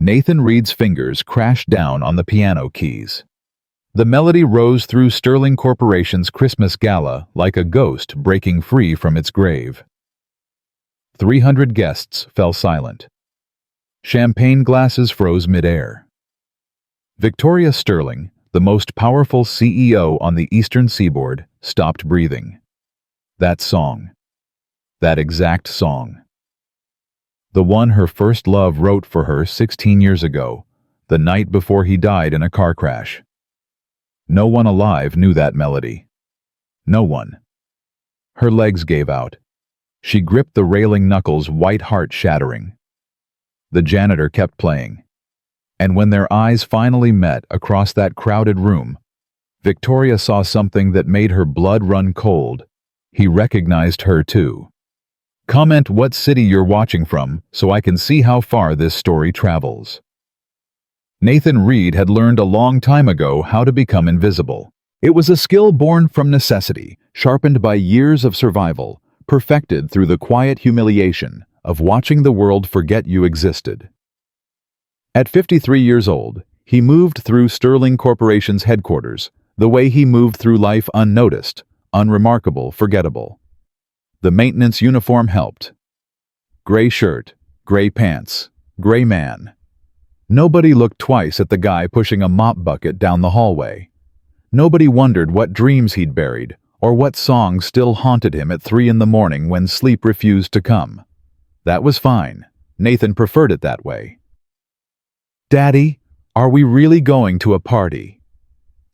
Nathan Reed's fingers crashed down on the piano keys. The melody rose through Sterling Corporation's Christmas gala like a ghost breaking free from its grave. 300 guests fell silent. Champagne glasses froze midair. Victoria Sterling, the most powerful CEO on the Eastern Seaboard, stopped breathing. That song. That exact song. The one her first love wrote for her 16 years ago, the night before he died in a car crash. No one alive knew that melody. No one. Her legs gave out. She gripped the railing knuckles, white heart shattering. The janitor kept playing. And when their eyes finally met across that crowded room, Victoria saw something that made her blood run cold. He recognized her too. Comment what city you're watching from so I can see how far this story travels. Nathan Reed had learned a long time ago how to become invisible. It was a skill born from necessity, sharpened by years of survival, perfected through the quiet humiliation of watching the world forget you existed. At 53 years old, he moved through Sterling Corporation's headquarters, the way he moved through life unnoticed, unremarkable, forgettable. The maintenance uniform helped. Gray shirt, gray pants, gray man. Nobody looked twice at the guy pushing a mop bucket down the hallway. Nobody wondered what dreams he'd buried, or what songs still haunted him at 3 in the morning when sleep refused to come. That was fine. Nathan preferred it that way. "Daddy, are we really going to a party?"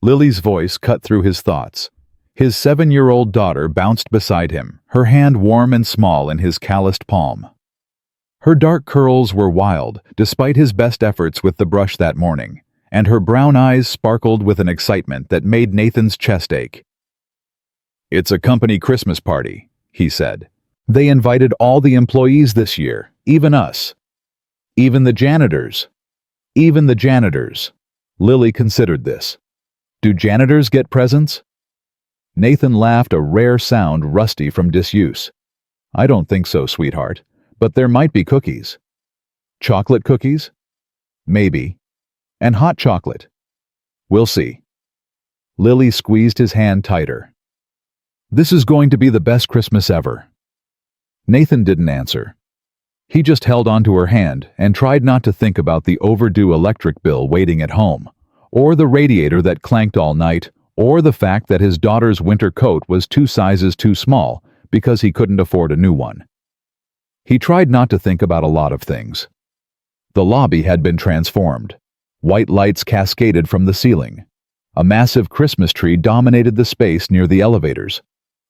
Lily's voice cut through his thoughts. His 7-year-old daughter bounced beside him, her hand warm and small in his calloused palm. Her dark curls were wild, despite his best efforts with the brush that morning, and her brown eyes sparkled with an excitement that made Nathan's chest ache. "It's a company Christmas party," he said. "They invited all the employees this year, even us. Even the janitors. Even the janitors." Lily considered this. "Do janitors get presents?" Nathan laughed, a rare sound rusty from disuse. "I don't think so, sweetheart, but there might be cookies." "Chocolate cookies?" "Maybe. And hot chocolate." "We'll see." Lily squeezed his hand tighter. "This is going to be the best Christmas ever." Nathan didn't answer. He just held onto her hand and tried not to think about the overdue electric bill waiting at home, or the radiator that clanked all night, or the fact that his daughter's winter coat was 2 sizes too small because he couldn't afford a new one. He tried not to think about a lot of things. The lobby had been transformed. White lights cascaded from the ceiling. A massive Christmas tree dominated the space near the elevators,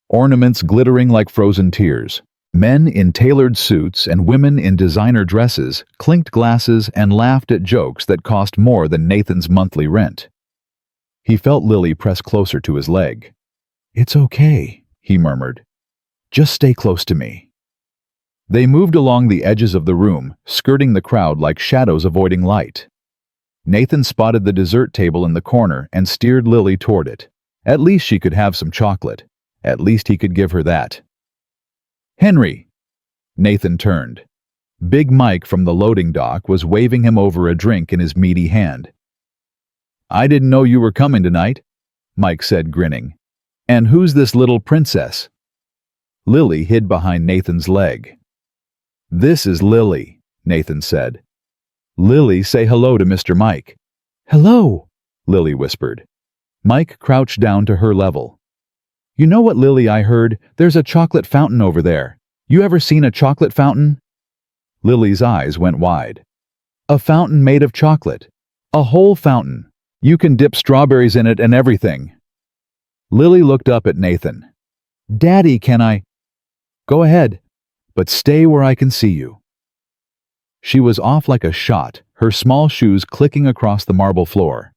ornaments glittering like frozen tears. Men in tailored suits and women in designer dresses clinked glasses and laughed at jokes that cost more than Nathan's monthly rent. He felt Lily press closer to his leg. "It's okay," he murmured. "Just stay close to me." They moved along the edges of the room, skirting the crowd like shadows avoiding light. Nathan spotted the dessert table in the corner and steered Lily toward it. At least she could have some chocolate. At least he could give her that. "Henry!" Nathan turned. Big Mike from the loading dock was waving him over a drink in his meaty hand. "I didn't know you were coming tonight," Mike said, grinning. "And who's this little princess?" Lily hid behind Nathan's leg. "This is Lily," Nathan said. "Lily, say hello to Mr. Mike." "Hello," Lily whispered. Mike crouched down to her level. "You know what, Lily, I heard? There's a chocolate fountain over there. You ever seen a chocolate fountain?" Lily's eyes went wide. "A fountain made of chocolate. A whole fountain. You can dip strawberries in it and everything." Lily looked up at Nathan. "Daddy, can I?" "Go ahead, but stay where I can see you." She was off like a shot, her small shoes clicking across the marble floor.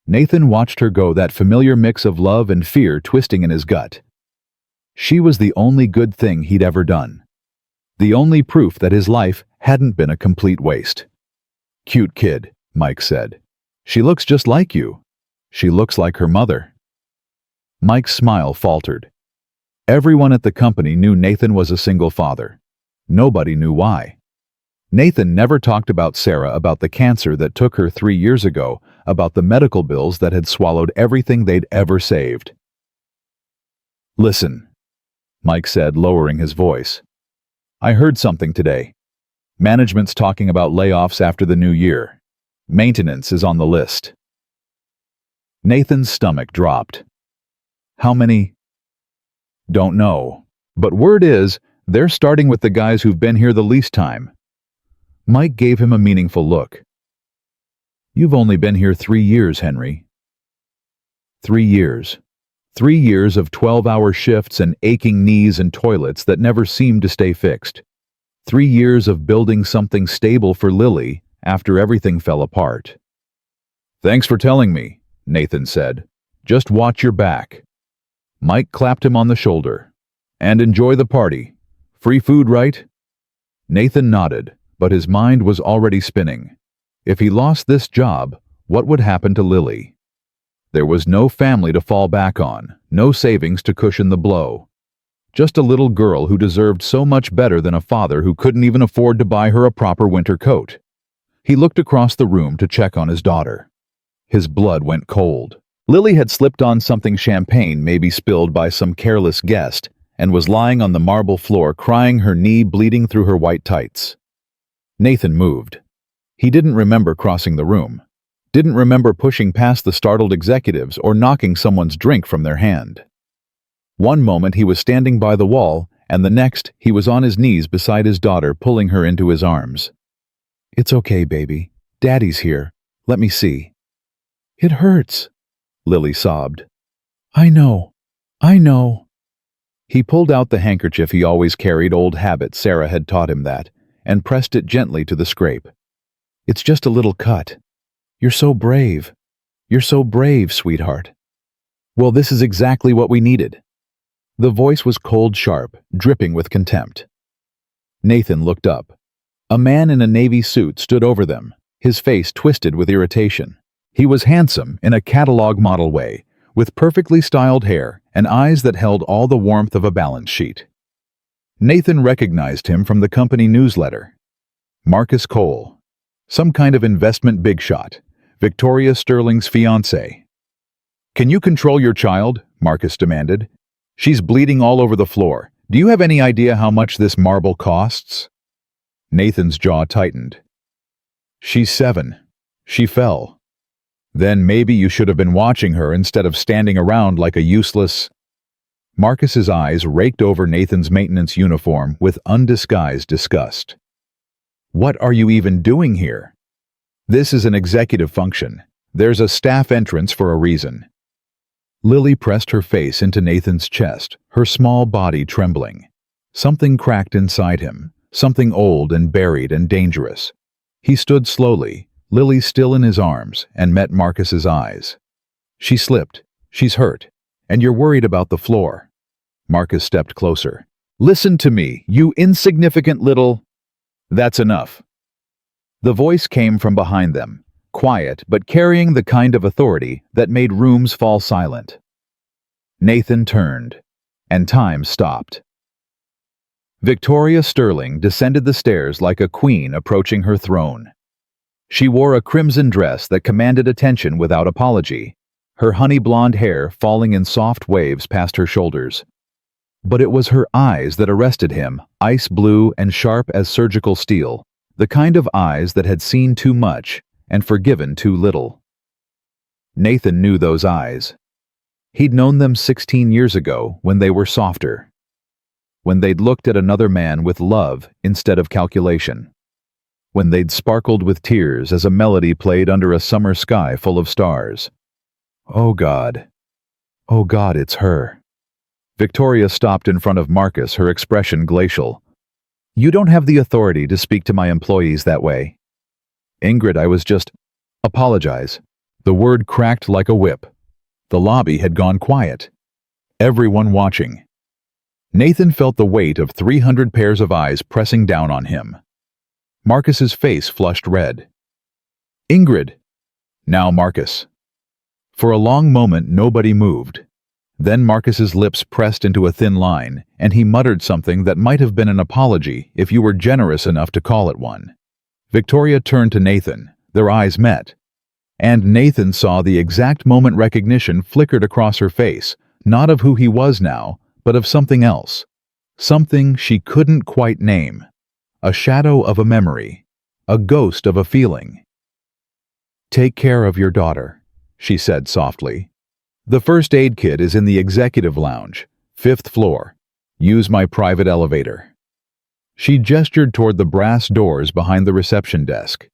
Nathan watched her go, that familiar mix of love and fear twisting in his gut. She was the only good thing he'd ever done. The only proof that his life hadn't been a complete waste. "Cute kid," Mike said. "She looks just like you. She looks like her mother." Mike's smile faltered. Everyone at the company knew Nathan was a single father. Nobody knew why. Nathan never talked about Sarah, about the cancer that took her 3 years ago, about the medical bills that had swallowed everything they'd ever saved. "Listen," Mike said, lowering his voice. "I heard something today. Management's talking about layoffs after the new year. Maintenance is on the list." Nathan's stomach dropped. "How many?" "Don't know. But word is, they're starting with the guys who've been here the least time." Mike gave him a meaningful look. "You've only been here 3 years, Henry." 3 years. 3 years of 12-hour shifts and aching knees and toilets that never seemed to stay fixed. 3 years of building something stable for Lily after everything fell apart. "Thanks for telling me," Nathan said. "Just watch your back." Mike clapped him on the shoulder. "And enjoy the party. Free food, right?" Nathan nodded, but his mind was already spinning. If he lost this job, what would happen to Lily? There was no family to fall back on, no savings to cushion the blow. Just a little girl who deserved so much better than a father who couldn't even afford to buy her a proper winter coat. He looked across the room to check on his daughter. His blood went cold. Lily had slipped on something champagne, maybe spilled by some careless guest, and was lying on the marble floor crying, her knee bleeding through her white tights. Nathan moved. He didn't remember crossing the room. Didn't remember pushing past the startled executives or knocking someone's drink from their hand. One moment he was standing by the wall, and the next he was on his knees beside his daughter, pulling her into his arms. "It's okay, baby. Daddy's here. Let me see." "It hurts," Lily sobbed. I know. He pulled out the handkerchief he always carried, old habit, Sarah had taught him that, and pressed it gently to the scrape. "It's just a little cut. You're so brave. You're so brave, sweetheart." "Well, this is exactly what we needed." The voice was cold, sharp, dripping with contempt. Nathan looked up. A man in a navy suit stood over them, his face twisted with irritation. He was handsome in a catalog model way, with perfectly styled hair and eyes that held all the warmth of a balance sheet. Nathan recognized him from the company newsletter. Marcus Cole. Some kind of investment big shot. Victoria Sterling's fiancé. "Can you control your child?" Marcus demanded. "She's bleeding all over the floor. Do you have any idea how much this marble costs?" Nathan's jaw tightened. "She's 7. She fell." "Then maybe you should have been watching her instead of standing around like a useless—" Marcus's eyes raked over Nathan's maintenance uniform with undisguised disgust. "What are you even doing here? This is an executive function. There's a staff entrance for a reason." Lily pressed her face into Nathan's chest, her small body trembling. Something cracked inside him, something old and buried and dangerous. He stood slowly, Lily still in his arms, and met Marcus's eyes. "She slipped. She's hurt. And you're worried about the floor." Marcus stepped closer. "Listen to me, you insignificant little—" "That's enough." The voice came from behind them, quiet but carrying the kind of authority that made rooms fall silent. Nathan turned, and time stopped. Victoria Sterling descended the stairs like a queen approaching her throne. She wore a crimson dress that commanded attention without apology, her honey blonde hair falling in soft waves past her shoulders. But it was her eyes that arrested him, ice blue and sharp as surgical steel, the kind of eyes that had seen too much and forgiven too little. Nathan knew those eyes. He'd known them 16 years ago when they were softer, when they'd looked at another man with love instead of calculation, when they'd sparkled with tears as a melody played under a summer sky full of stars. Oh God, it's her. Victoria stopped in front of Marcus, her expression glacial. "You don't have the authority to speak to my employees that way." "Ingrid, I was just—" "Apologize." The word cracked like a whip. The lobby had gone quiet. Everyone watching. Nathan felt the weight of 300 pairs of eyes pressing down on him. Marcus's face flushed red. "Ingrid." "Now, Marcus." For a long moment nobody moved. Then Marcus's lips pressed into a thin line, and he muttered something that might have been an apology if you were generous enough to call it one. Victoria turned to Nathan. Their eyes met. And Nathan saw the exact moment recognition flickered across her face, not of who he was now, but of something else. Something she couldn't quite name. A shadow of a memory. A ghost of a feeling. "Take care of your daughter," she said softly. "The first aid kit is in the executive lounge, 5th floor. Use my private elevator." She gestured toward the brass doors behind the reception desk.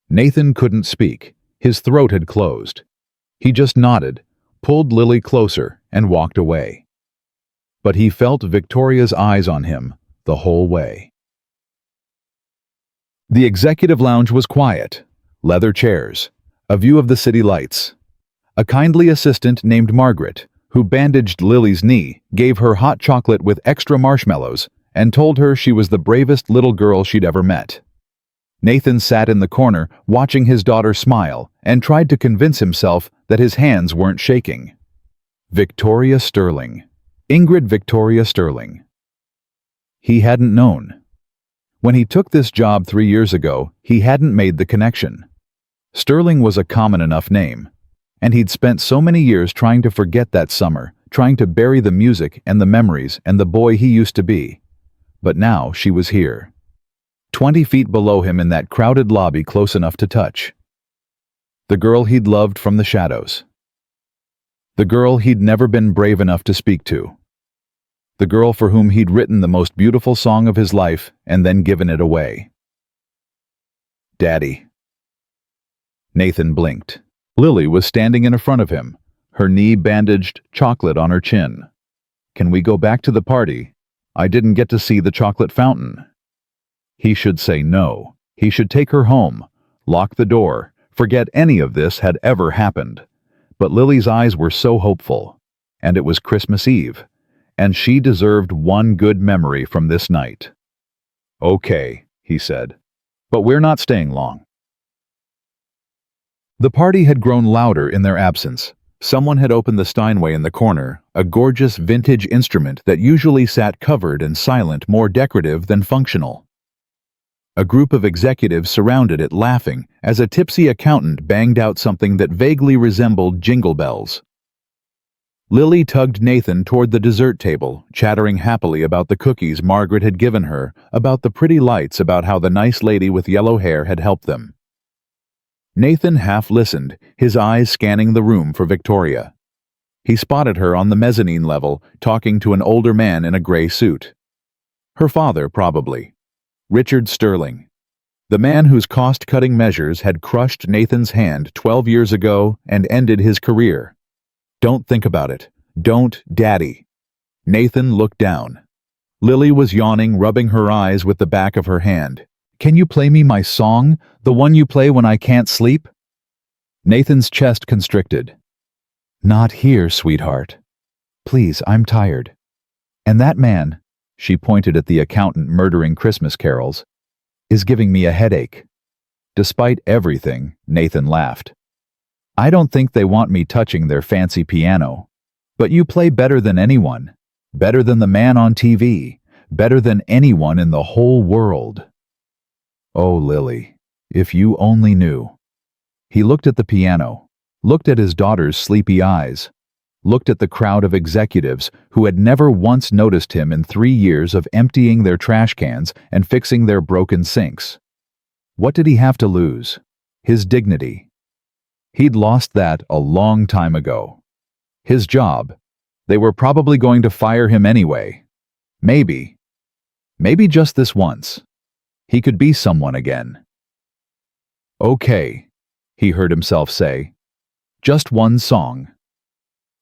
Nathan couldn't speak. His throat had closed. He just nodded, pulled Lily closer, and walked away. But he felt Victoria's eyes on him the whole way. The executive lounge was quiet. Leather chairs. A view of the city lights. A kindly assistant named Margaret, who bandaged Lily's knee, gave her hot chocolate with extra marshmallows, and told her she was the bravest little girl she'd ever met. Nathan sat in the corner, watching his daughter smile, and tried to convince himself that his hands weren't shaking. Victoria Sterling. Ingrid Victoria Sterling. He hadn't known. When he took this job 3 years ago, he hadn't made the connection. Sterling was a common enough name, and he'd spent so many years trying to forget that summer, trying to bury the music and the memories and the boy he used to be. But now she was here. 20 feet below him in that crowded lobby close enough to touch. The girl he'd loved from the shadows. The girl he'd never been brave enough to speak to. The girl for whom he'd written the most beautiful song of his life and then given it away. "Daddy." Nathan blinked. Lily was standing in front of him, her knee bandaged, chocolate on her chin. "Can we go back to the party? I didn't get to see the chocolate fountain." He should say no. He should take her home, lock the door, forget any of this had ever happened. But Lily's eyes were so hopeful, and it was Christmas Eve, and she deserved one good memory from this night. "Okay," he said, "but we're not staying long." The party had grown louder in their absence. Someone had opened the Steinway in the corner, a gorgeous vintage instrument that usually sat covered and silent, more decorative than functional. A group of executives surrounded it, laughing, as a tipsy accountant banged out something that vaguely resembled jingle bells. Lily tugged Nathan toward the dessert table, chattering happily about the cookies Margaret had given her, about the pretty lights, about how the nice lady with yellow hair had helped them. Nathan half listened, his eyes scanning the room for Victoria. He spotted her on the mezzanine level, talking to an older man in a gray suit. Her father, probably. Richard Sterling. The man whose cost-cutting measures had crushed Nathan's hand 12 years ago and ended his career. "Don't think about it. Don't, Daddy." Nathan looked down. Lily was yawning, rubbing her eyes with the back of her hand. "Can you play me my song, the one you play when I can't sleep?" Nathan's chest constricted. "Not here, sweetheart. Please, I'm tired. And that man," she pointed at the accountant murdering Christmas carols, "is giving me a headache." Despite everything, Nathan laughed. "I don't think they want me touching their fancy piano. But you play better than anyone. Better than the man on TV. Better than anyone in the whole world." Oh, Lily, if you only knew. He looked at the piano, looked at his daughter's sleepy eyes, looked at the crowd of executives who had never once noticed him in 3 years of emptying their trash cans and fixing their broken sinks. What did he have to lose? His dignity. He'd lost that a long time ago. His job. They were probably going to fire him anyway. Maybe just this once. He could be someone again. "Okay," he heard himself say. "Just one song."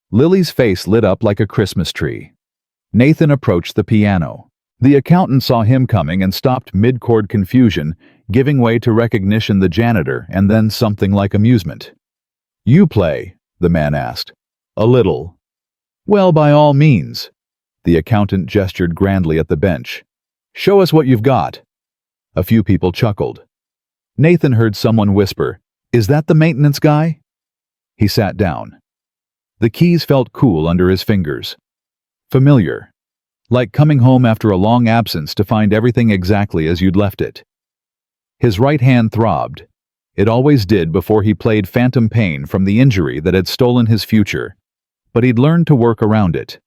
Lily's face lit up like a Christmas tree. Nathan approached the piano. The accountant saw him coming and stopped mid-chord confusion, giving way to recognition, the janitor, and then something like amusement. "You play?" the man asked. "A little." "Well, by all means." The accountant gestured grandly at the bench. "Show us what you've got." A few people chuckled. Nathan heard someone whisper, "Is that the maintenance guy?" He sat down. The keys felt cool under his fingers. Familiar. Like coming home after a long absence to find everything exactly as you'd left it. His right hand throbbed. It always did before he played phantom pain from the injury that had stolen his future. But he'd learned to work around it.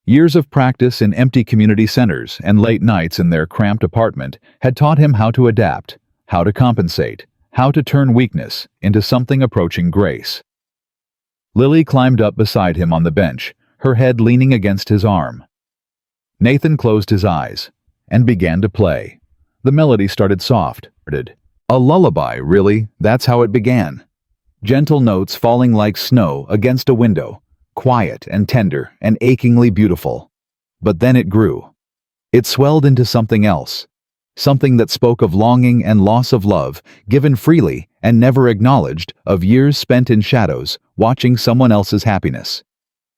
Years of practice in empty community centers and late nights in their cramped apartment had taught him how to adapt, how to compensate, how to turn weakness into something approaching grace. Lily climbed up beside him on the bench, her head leaning against his arm. Nathan closed his eyes and began to play. The melody started soft. A lullaby, really, that's how it began. Gentle notes falling like snow against a window, quiet and tender and achingly beautiful. But then it grew. It swelled into something else, something that spoke of longing and loss of love, given freely and never acknowledged, of years spent in shadows, watching someone else's happiness.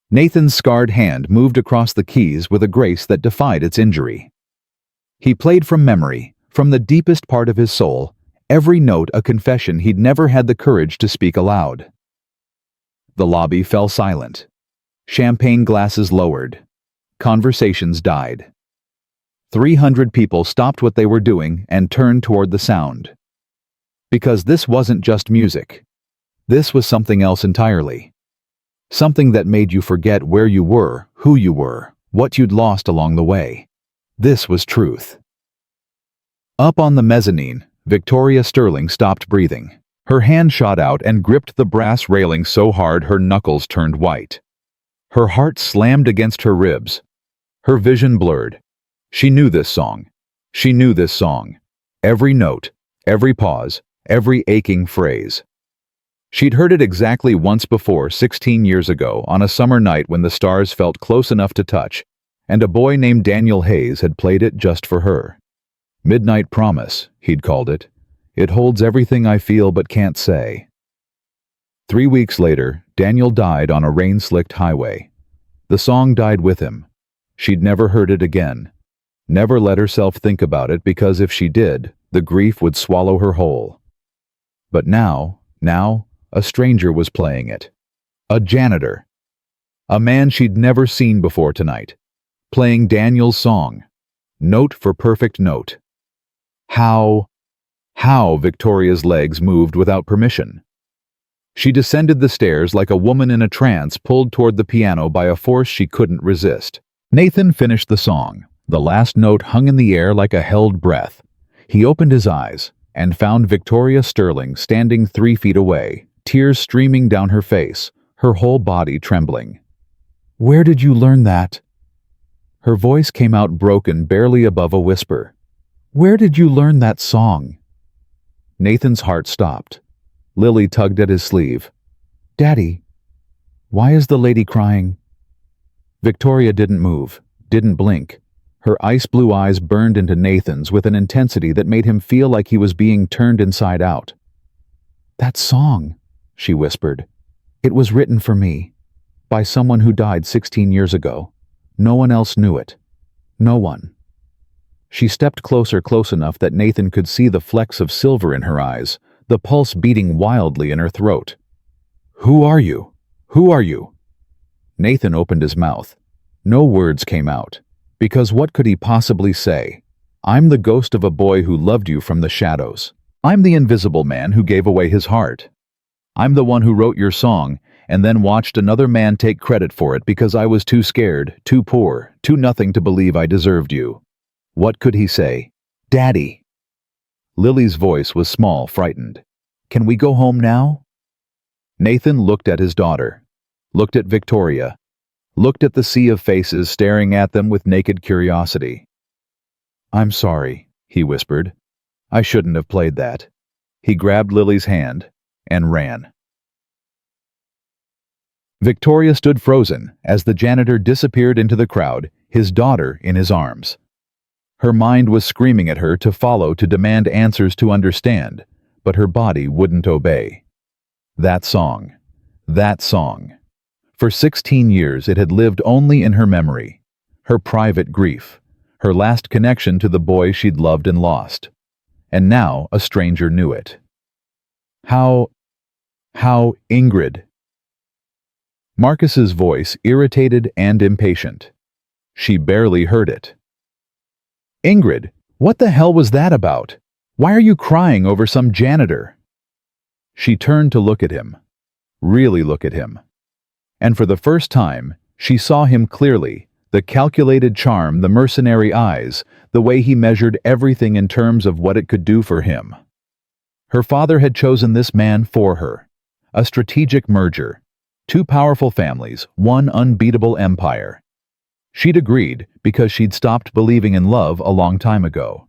Nathan's scarred hand moved across the keys with a grace that defied its injury. He played from memory, from the deepest part of his soul, every note a confession he'd never had the courage to speak aloud. The lobby fell silent. Champagne glasses lowered. Conversations died. 300 people stopped what they were doing and turned toward the sound. Because this wasn't just music. This was something else entirely. Something that made you forget where you were, who you were, what you'd lost along the way. This was truth. Up on the mezzanine, Victoria Sterling stopped breathing. Her hand shot out and gripped the brass railing so hard her knuckles turned white. Her heart slammed against her ribs. Her vision blurred. She knew this song. She knew this song. Every note, every pause, every aching phrase. She'd heard it exactly once before, 16 years ago, on a summer night when the stars felt close enough to touch, and a boy named Daniel Hayes had played it just for her. Midnight Promise, he'd called it. It holds everything I feel but can't say. 3 weeks later, Daniel died on a rain-slicked highway. The song died with him. She'd never heard it again. Never let herself think about it because if she did, the grief would swallow her whole. But now, a stranger was playing it. A janitor. A man she'd never seen before tonight. Playing Daniel's song. Note for perfect note. How Victoria's legs moved without permission. She descended the stairs like a woman in a trance pulled toward the piano by a force she couldn't resist. Nathan finished the song. The last note hung in the air like a held breath. He opened his eyes and found Victoria Sterling standing 3 feet away, tears streaming down her face, her whole body trembling. "Where did you learn that?" Her voice came out broken, barely above a whisper. "Where did you learn that song?" Nathan's heart stopped. Lily tugged at his sleeve. "Daddy, why is the lady crying?" Victoria didn't move, didn't blink. Her ice-blue eyes burned into Nathan's with an intensity that made him feel like he was being turned inside out. "That song," she whispered. "It was written for me, by someone who died 16 years ago. No one else knew it. No one." She stepped closer, close enough that Nathan could see the flecks of silver in her eyes, the pulse beating wildly in her throat. "Who are you? Who are you?" Nathan opened his mouth. No words came out. Because what could he possibly say? "I'm the ghost of a boy who loved you from the shadows. I'm the invisible man who gave away his heart. I'm the one who wrote your song and then watched another man take credit for it because I was too scared, too poor, too nothing to believe I deserved you." What could he say? "Daddy." Lily's voice was small, frightened. "Can we go home now?" Nathan looked at his daughter, looked at Victoria, looked at the sea of faces staring at them with naked curiosity. "I'm sorry," he whispered. "I shouldn't have played that." He grabbed Lily's hand and ran. Victoria stood frozen as the janitor disappeared into the crowd, his daughter in his arms. Her mind was screaming at her to follow, to demand answers, to understand, but her body wouldn't obey. That song. That song. For 16 years it had lived only in her memory, her private grief, her last connection to the boy she'd loved and lost. And now a stranger knew it. How, Ingrid. Marcus's voice, irritated and impatient. She barely heard it. "Ingrid, what the hell was that about?" Why are you crying over some janitor?" She turned to look at him, really look at him. And for the first time, she saw him clearly, the calculated charm, the mercenary eyes, the way he measured everything in terms of what it could do for him. Her father had chosen this man for her. A strategic merger. Two powerful families, one unbeatable empire. She'd agreed because she'd stopped believing in love a long time ago.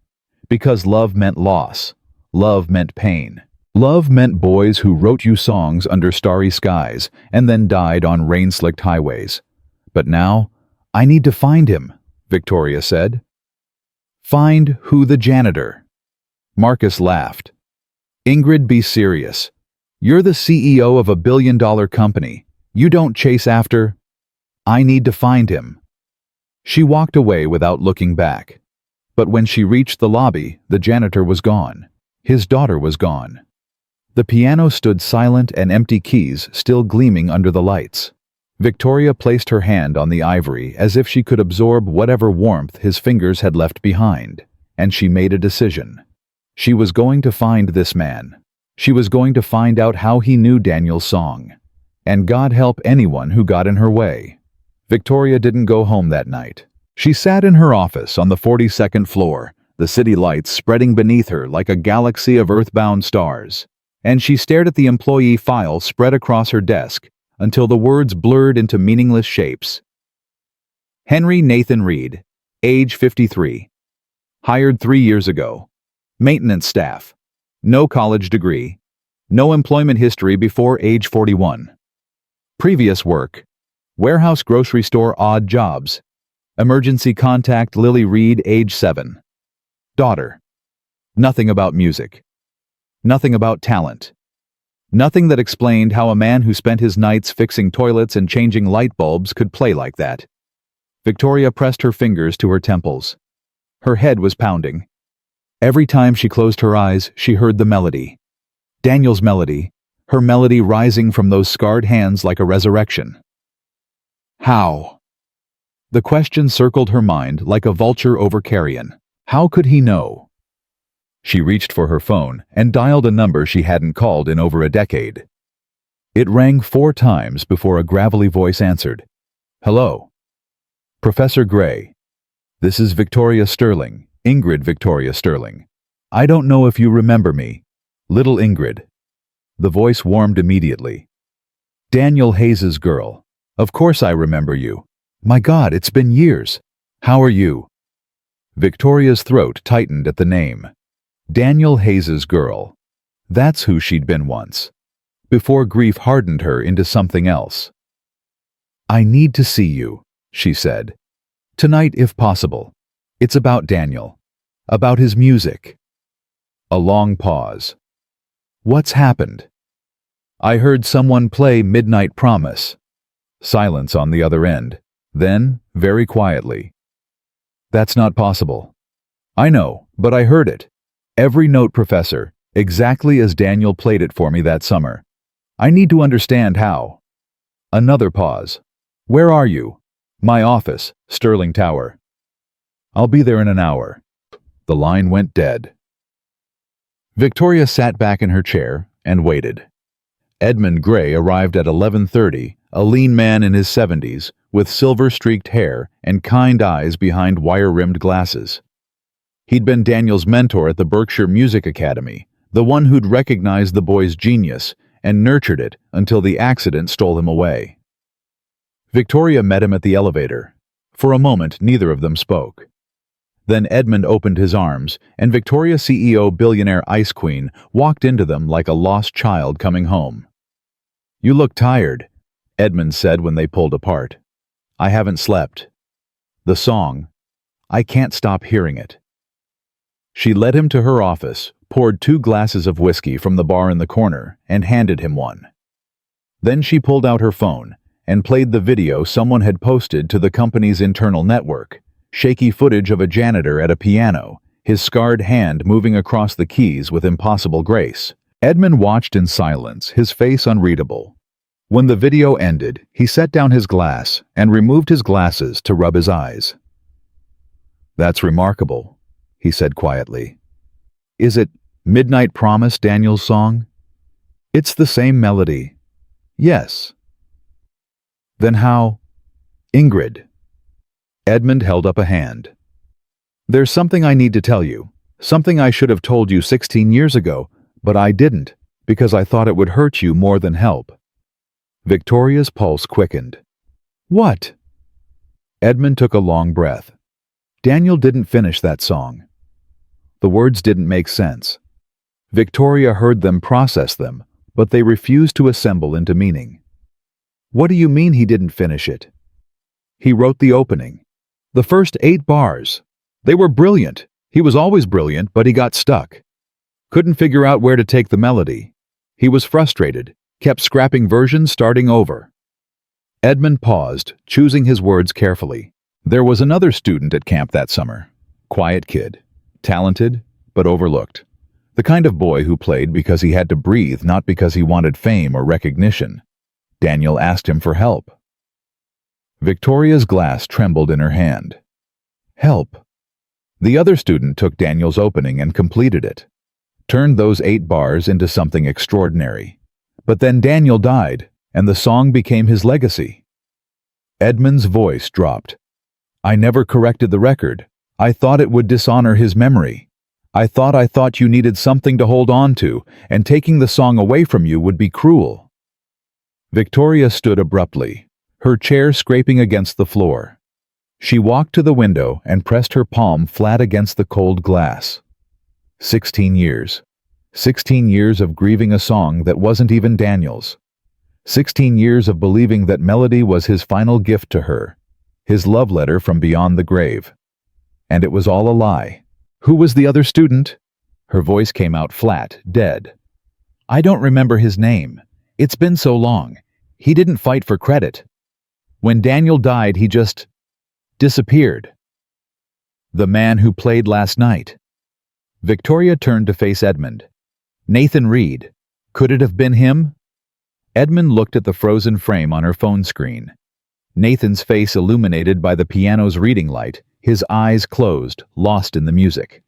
Because love meant loss. Love meant pain. Love meant boys who wrote you songs under starry skies and then died on rain-slicked highways. But now, "I need to find him," Victoria said. "Find who? The janitor?" Marcus laughed. "Ingrid, be serious. You're the CEO of a billion-dollar company. You don't chase after—" "I need to find him." She walked away without looking back. But when she reached the lobby, the janitor was gone. His daughter was gone. The piano stood silent and empty, keys still gleaming under the lights. Victoria placed her hand on the ivory as if she could absorb whatever warmth his fingers had left behind, and she made a decision. She was going to find this man. She was going to find out how he knew Daniel's song. And God help anyone who got in her way. Victoria didn't go home that night. She sat in her office on the 42nd floor, the city lights spreading beneath her like a galaxy of earthbound stars. And she stared at the employee file spread across her desk until the words blurred into meaningless shapes. Henry Nathan Reed, age 53. Hired 3 years ago. Maintenance staff. No college degree. No employment history before age 41. Previous work. Warehouse, grocery store, odd jobs. Emergency contact Lily Reed, age 7. Daughter. Nothing about music. Nothing about talent. Nothing that explained how a man who spent his nights fixing toilets and changing light bulbs could play like that. Victoria pressed her fingers to her temples. Her head was pounding. Every time she closed her eyes, she heard the melody. Daniel's melody, her melody rising from those scarred hands like a resurrection. How? The question circled her mind like a vulture over carrion. How could he know? She reached for her phone and dialed a number she hadn't called in over a decade. It rang 4 times before a gravelly voice answered. "Hello. Professor Gray. This is Victoria Sterling, Ingrid Victoria Sterling. I don't know if you remember me. Little Ingrid." The voice warmed immediately. "Daniel Hayes's girl. Of course I remember you. My God, it's been years. How are you?" Victoria's throat tightened at the name. Daniel Hayes's girl. That's who she'd been once. Before grief hardened her into something else. "I need to see you," she said. "Tonight, if possible. It's about Daniel. About his music." A long pause. "What's happened?" "I heard someone play Midnight Promise." Silence on the other end. Then, very quietly. "That's not possible." "I know, but I heard it. Every note, Professor, exactly as Daniel played it for me that summer. I need to understand how." Another pause. "Where are you?" "My office, Sterling Tower." "I'll be there in an hour." The line went dead. Victoria sat back in her chair and waited. Edmund Gray arrived at 11:30, a lean man in his 70s, with silver-streaked hair and kind eyes behind wire-rimmed glasses. He'd been Daniel's mentor at the Berkshire Music Academy, the one who'd recognized the boy's genius and nurtured it until the accident stole him away. Victoria met him at the elevator. For a moment, neither of them spoke. Then Edmund opened his arms, and Victoria CEO billionaire Ice Queen walked into them like a lost child coming home. "You look tired," Edmund said when they pulled apart. "I haven't slept. The song, I can't stop hearing it." She led him to her office, poured 2 glasses of whiskey from the bar in the corner, and handed him one. Then she pulled out her phone and played the video someone had posted to the company's internal network, shaky footage of a janitor at a piano, his scarred hand moving across the keys with impossible grace. Edmund watched in silence, his face unreadable. When the video ended, he set down his glass and removed his glasses to rub his eyes. "That's remarkable," he said quietly. Is it Midnight Promise, Daniel's song? It's the same melody. Yes. Then how? Ingrid. Edmund held up a hand. There's something I need to tell you. Something I should have told you 16 years ago, but I didn't, because I thought it would hurt you more than help. Victoria's pulse quickened. What? Edmund took a long breath. Daniel didn't finish that song. The words didn't make sense. Victoria heard them, process them, but they refused to assemble into meaning. What do you mean he didn't finish it? He wrote the opening. The first 8 bars. They were brilliant. He was always brilliant, but he got stuck. Couldn't figure out where to take the melody. He was frustrated, kept scrapping versions, starting over. Edmund paused, choosing his words carefully. There was another student at camp that summer. Quiet kid. Talented, but overlooked. The kind of boy who played because he had to breathe, not because he wanted fame or recognition. Daniel asked him for help. Victoria's glass trembled in her hand. Help. The other student took Daniel's opening and completed it. Turned those 8 bars into something extraordinary. But then Daniel died, and the song became his legacy. Edmund's voice dropped. I never corrected the record. I thought it would dishonor his memory. I thought you needed something to hold on to, and taking the song away from you would be cruel. Victoria stood abruptly, her chair scraping against the floor. She walked to the window and pressed her palm flat against the cold glass. 16 years. 16 years of grieving a song that wasn't even Daniel's. 16 years of believing that melody was his final gift to her, his love letter from beyond the grave. And it was all a lie. Who was the other student? Her voice came out flat, dead. I don't remember his name. It's been so long. He didn't fight for credit. When Daniel died, he just disappeared. The man who played last night. Victoria turned to face Edmund. Nathan Reed. Could it have been him? Edmund looked at the frozen frame on her phone screen. Nathan's face illuminated by the piano's reading light, his eyes closed, lost in the music.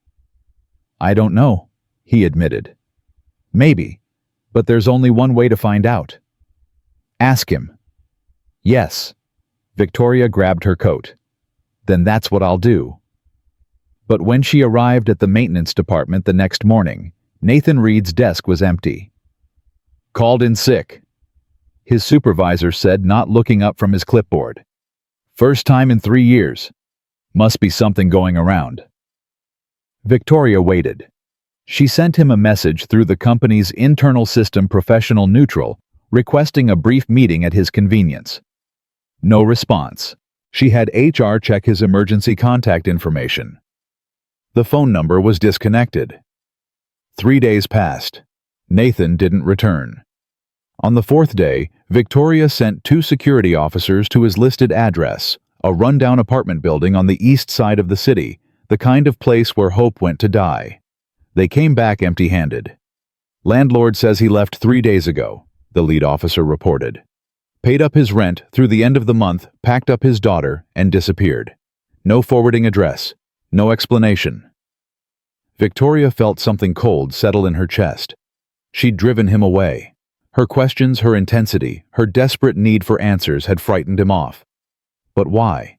I don't know, he admitted. Maybe, but there's only one way to find out. Ask him. Yes. Victoria grabbed her coat. Then that's what I'll do. But when she arrived at the maintenance department the next morning, Nathan Reed's desk was empty. Called in sick, his supervisor said, not looking up from his clipboard. First time in 3 years. Must be something going around. Victoria waited. She sent him a message through the company's internal system Professional Neutral, requesting a brief meeting at his convenience. No response. She had HR check his emergency contact information. The phone number was disconnected. 3 days passed. Nathan didn't return. On the 4th day, Victoria sent 2 security officers to his listed address, a rundown apartment building on the east side of the city, the kind of place where hope went to die. They came back empty-handed. Landlord says he left 3 days ago, the lead officer reported. Paid up his rent through the end of the month, packed up his daughter, and disappeared. No forwarding address. No explanation. Victoria felt something cold settle in her chest. She'd driven him away. Her questions, her intensity, her desperate need for answers had frightened him off. But why?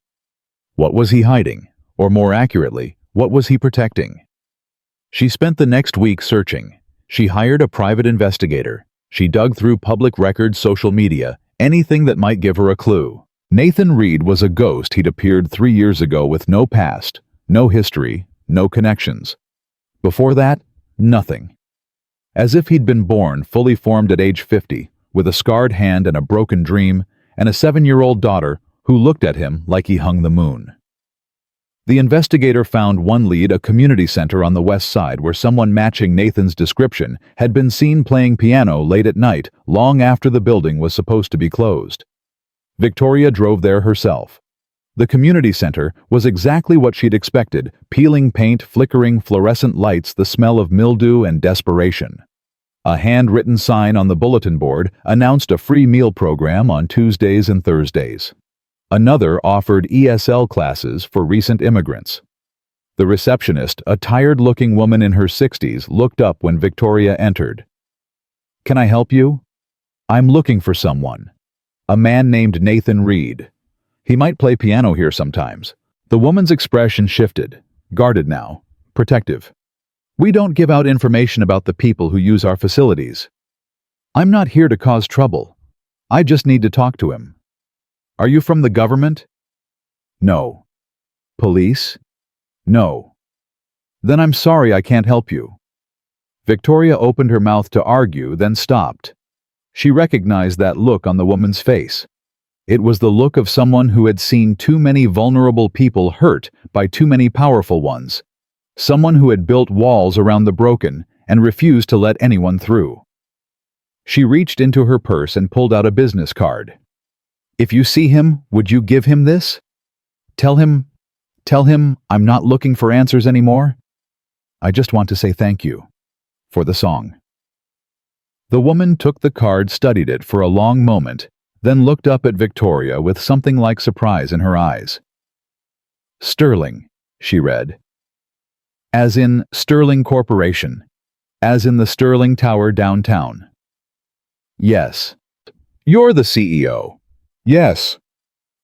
What was he hiding? Or more accurately, what was he protecting? She spent the next week searching. She hired a private investigator. She dug through public records, social media, anything that might give her a clue. Nathan Reed was a ghost he'd appeared 3 years ago with no past, no history, no connections. Before that, nothing. As if he'd been born fully formed at age 50, with a scarred hand and a broken dream, and a 7-year-old daughter who looked at him like he hung the moon. The investigator found one lead, a community center on the west side where someone matching Nathan's description had been seen playing piano late at night, long after the building was supposed to be closed. Victoria drove there herself. The community center was exactly what she'd expected, peeling paint, flickering fluorescent lights, the smell of mildew and desperation. A handwritten sign on the bulletin board announced a free meal program on Tuesdays and Thursdays. Another offered ESL classes for recent immigrants. The receptionist, a tired-looking woman in her 60s, looked up when Victoria entered. "Can I help you?" "I'm looking for someone. A man named Nathan Reed. He might play piano here sometimes." The woman's expression shifted, guarded now, protective. "We don't give out information about the people who use our facilities. I'm not here to cause trouble. I just need to talk to him." "Are you from the government?" "No." "Police?" "No." "Then I'm sorry I can't help you." Victoria opened her mouth to argue, then stopped. She recognized that look on the woman's face. It was the look of someone who had seen too many vulnerable people hurt by too many powerful ones. Someone who had built walls around the broken and refused to let anyone through. She reached into her purse and pulled out a business card. "If you see him, would you give him this? Tell him I'm not looking for answers anymore. I just want to say thank you for the song." The woman took the card, studied it for a long moment, then looked up at Victoria with something like surprise in her eyes. "Sterling," she read. "As in Sterling Corporation. As in the Sterling Tower downtown." "Yes." "You're the CEO." "Yes."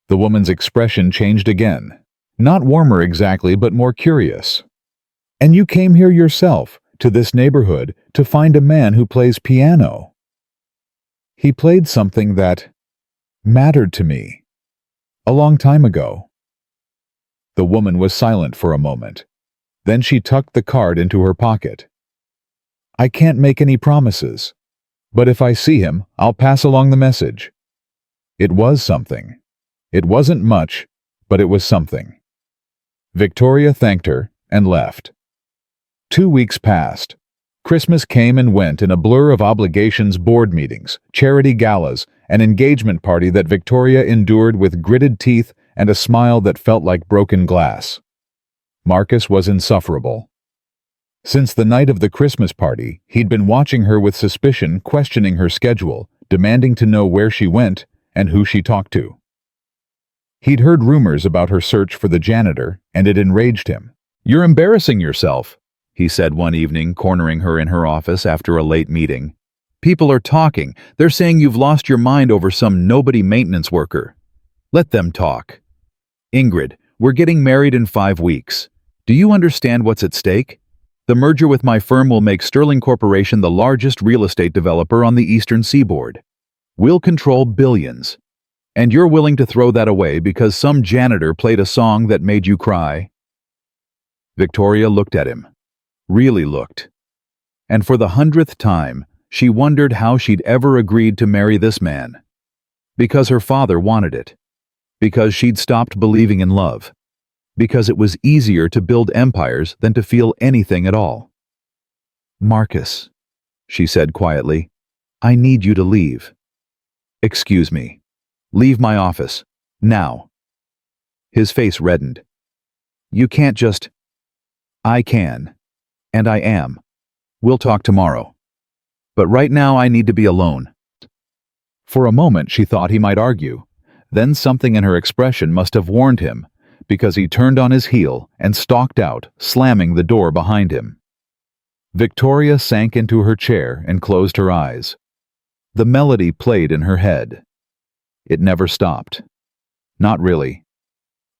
The woman's expression changed again. Not warmer exactly, but more curious. "And you came here yourself, to this neighborhood, to find a man who plays piano." "He played something that mattered to me. A long time ago." The woman was silent for a moment. Then she tucked the card into her pocket. "I can't make any promises, but if I see him, I'll pass along the message." It was something. It wasn't much, but it was something. Victoria thanked her and left. 2 weeks passed. Christmas came and went in a blur of obligations, board meetings, charity galas, an engagement party that Victoria endured with gritted teeth and a smile that felt like broken glass. Marcus was insufferable. Since the night of the Christmas party, he'd been watching her with suspicion, questioning her schedule, demanding to know where she went and who she talked to. He'd heard rumors about her search for the janitor, and it enraged him. "You're embarrassing yourself," he said one evening, cornering her in her office after a late meeting. "People are talking. They're saying you've lost your mind over some nobody maintenance worker. Let them talk. Ingrid, we're getting married in 5 weeks. Do you understand what's at stake? The merger with my firm will make Sterling Corporation the largest real estate developer on the Eastern Seaboard. We'll control billions. And you're willing to throw that away because some janitor played a song that made you cry?" Victoria looked at him. Really looked. And for the 100th time, she wondered how she'd ever agreed to marry this man. Because her father wanted it. Because she'd stopped believing in love. Because it was easier to build empires than to feel anything at all. "Marcus," she said quietly, "I need you to leave." "Excuse me. Leave my office. Now." His face reddened. "You can't just—" "I can. And I am. We'll talk tomorrow. But right now I need to be alone." For a moment she thought he might argue. Then something in her expression must have warned him, because he turned on his heel and stalked out, slamming the door behind him. Victoria sank into her chair and closed her eyes. The melody played in her head. It never stopped. Not really.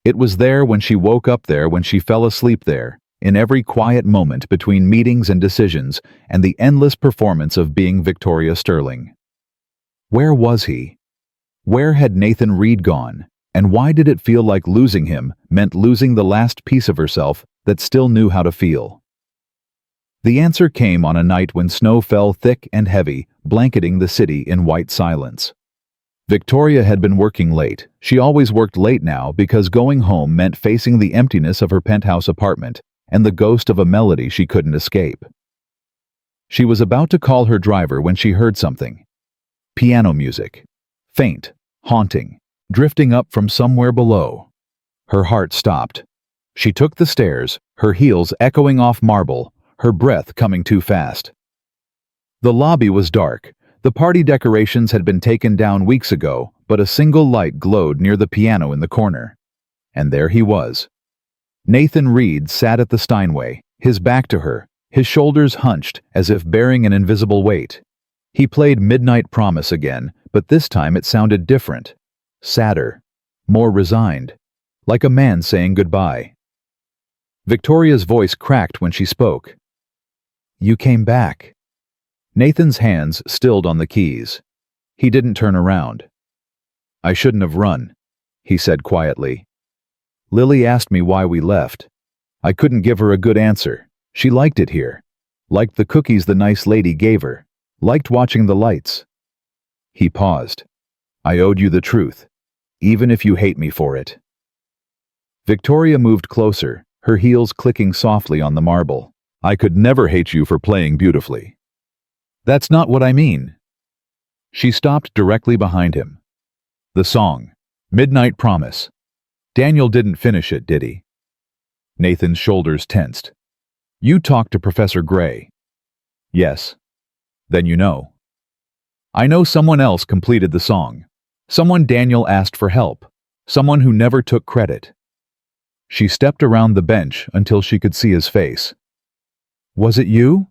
It was there when she woke up there, when she fell asleep there, in every quiet moment between meetings and decisions, and the endless performance of being Victoria Sterling. Where was he? Where had Nathan Reed gone? And why did it feel like losing him meant losing the last piece of herself that still knew how to feel? The answer came on a night when snow fell thick and heavy, blanketing the city in white silence. Victoria had been working late. She always worked late now because going home meant facing the emptiness of her penthouse apartment and the ghost of a melody she couldn't escape. She was about to call her driver when she heard something. Piano music. Faint, haunting, drifting up from somewhere below. Her heart stopped. She took the stairs, her heels echoing off marble, her breath coming too fast. The lobby was dark. The party decorations had been taken down weeks ago, but a single light glowed near the piano in the corner. And there he was. Nathan Reed sat at the Steinway, his back to her, his shoulders hunched as if bearing an invisible weight. He played Midnight Promise again, but this time it sounded different. Sadder. More resigned. Like a man saying goodbye. Victoria's voice cracked when she spoke. "You came back." Nathan's hands stilled on the keys. He didn't turn around. "I shouldn't have run," he said quietly. "Lily asked me why we left. I couldn't give her a good answer. She liked it here. Liked the cookies the nice lady gave her. Liked watching the lights." He paused. "I owed you the truth, even if you hate me for it." Victoria moved closer, her heels clicking softly on the marble. "I could never hate you for playing beautifully." "That's not what I mean." She stopped directly behind him. "The song, Midnight Promise. Daniel didn't finish it, did he?" Nathan's shoulders tensed. "You talked to Professor Gray." "Yes." "Then you know." "I know someone else completed the song. Someone Daniel asked for help. Someone who never took credit." She stepped around the bench until she could see his face. "Was it you?"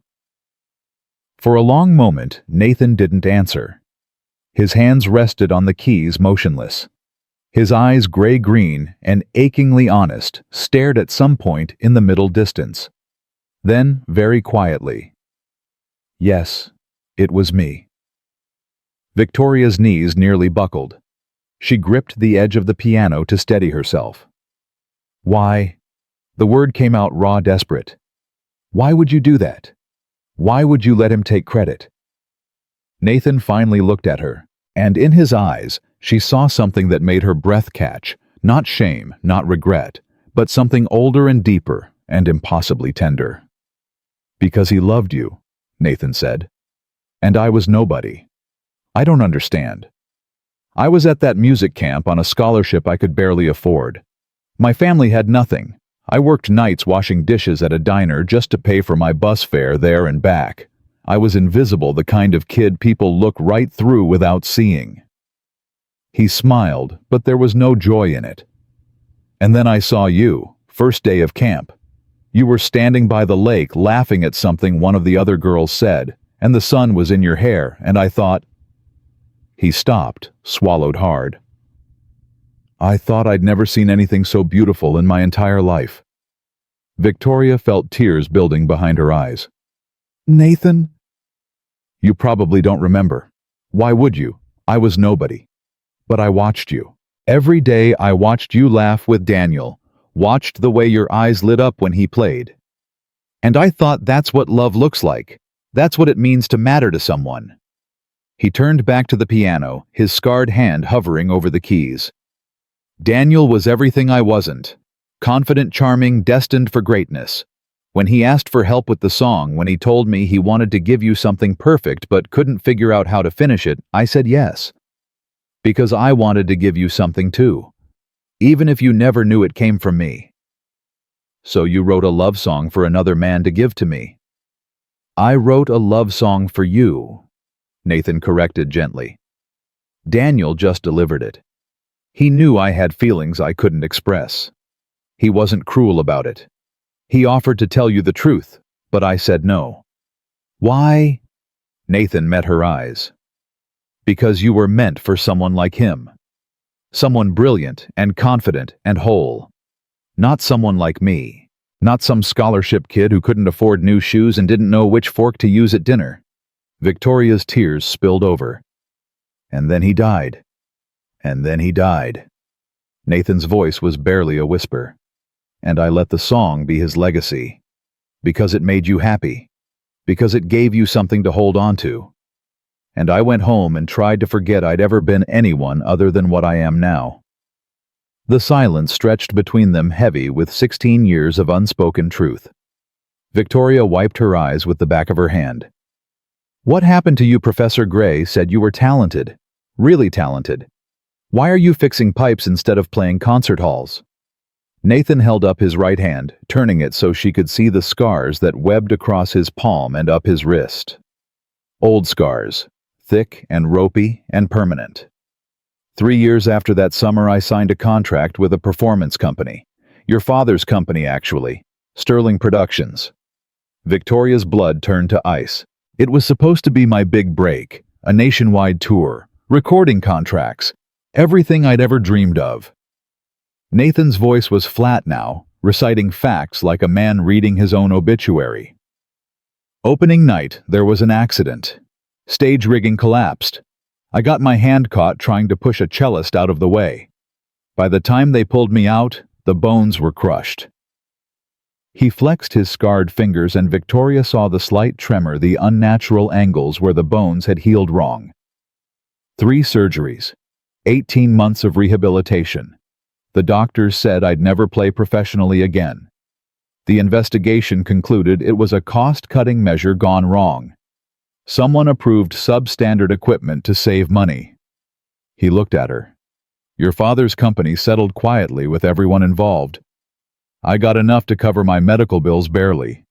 For a long moment, Nathan didn't answer. His hands rested on the keys, motionless. His eyes, gray-green and achingly honest, stared at some point in the middle distance. Then, very quietly, "Yes, it was me." Victoria's knees nearly buckled. She gripped the edge of the piano to steady herself. "Why?" The word came out raw, desperate. "Why would you do that? Why would you let him take credit?" Nathan finally looked at her, and in his eyes, she saw something that made her breath catch, not shame, not regret, but something older and deeper and impossibly tender. "Because he loved you," Nathan said. "And I was nobody. I don't understand. I was at that music camp on a scholarship I could barely afford. My family had nothing. I worked nights washing dishes at a diner just to pay for my bus fare there and back. I was invisible, the kind of kid people look right through without seeing." He smiled, but there was no joy in it. "And then I saw you, first day of camp. You were standing by the lake laughing at something one of the other girls said, and the sun was in your hair, and I thought—" He stopped, swallowed hard. "I thought I'd never seen anything so beautiful in my entire life." Victoria felt tears building behind her eyes. "Nathan?" "You probably don't remember. Why would you? I was nobody. But I watched you. Every day I watched you laugh with Daniel, watched the way your eyes lit up when he played. And I thought that's what love looks like. That's what it means to matter to someone." He turned back to the piano, his scarred hand hovering over the keys. "Daniel was everything I wasn't. Confident, charming, destined for greatness. When he asked for help with the song, when he told me he wanted to give you something perfect but couldn't figure out how to finish it, I said yes. Because I wanted to give you something too, even if you never knew it came from me." "So you wrote a love song for another man to give to me?" "I wrote a love song for you," Nathan corrected gently. "Daniel just delivered it. He knew I had feelings I couldn't express. He wasn't cruel about it. He offered to tell you the truth, but I said no." "Why?" Nathan met her eyes. "Because you were meant for someone like him. Someone brilliant and confident and whole. Not someone like me. Not some scholarship kid who couldn't afford new shoes and didn't know which fork to use at dinner." Victoria's tears spilled over. "And then he died. And then he died." Nathan's voice was barely a whisper. "And I let the song be his legacy. Because it made you happy. Because it gave you something to hold on to. And I went home and tried to forget I'd ever been anyone other than what I am now." The silence stretched between them heavy with 16 years of unspoken truth. Victoria wiped her eyes with the back of her hand. "What happened to you? Professor Gray said you were talented. Really talented. Why are you fixing pipes instead of playing concert halls?" Nathan held up his right hand, turning it so she could see the scars that webbed across his palm and up his wrist. Old scars, thick and ropey and permanent. 3 years after that summer, I signed a contract with a performance company. Your father's company, actually. Sterling Productions. Victoria's blood turned to ice. It was supposed to be my big break, a nationwide tour, recording contracts, everything I'd ever dreamed of. Nathan's voice was flat now, reciting facts like a man reading his own obituary. Opening night, there was an accident. Stage rigging collapsed. I got my hand caught trying to push a cellist out of the way. By the time they pulled me out, the bones were crushed. He flexed his scarred fingers and Victoria saw the slight tremor, the unnatural angles where the bones had healed wrong. 3 surgeries. 18 months of rehabilitation. The doctors said I'd never play professionally again. The investigation concluded it was a cost-cutting measure gone wrong. Someone approved substandard equipment to save money. He looked at her. Your father's company settled quietly with everyone involved. I got enough to cover my medical bills barely.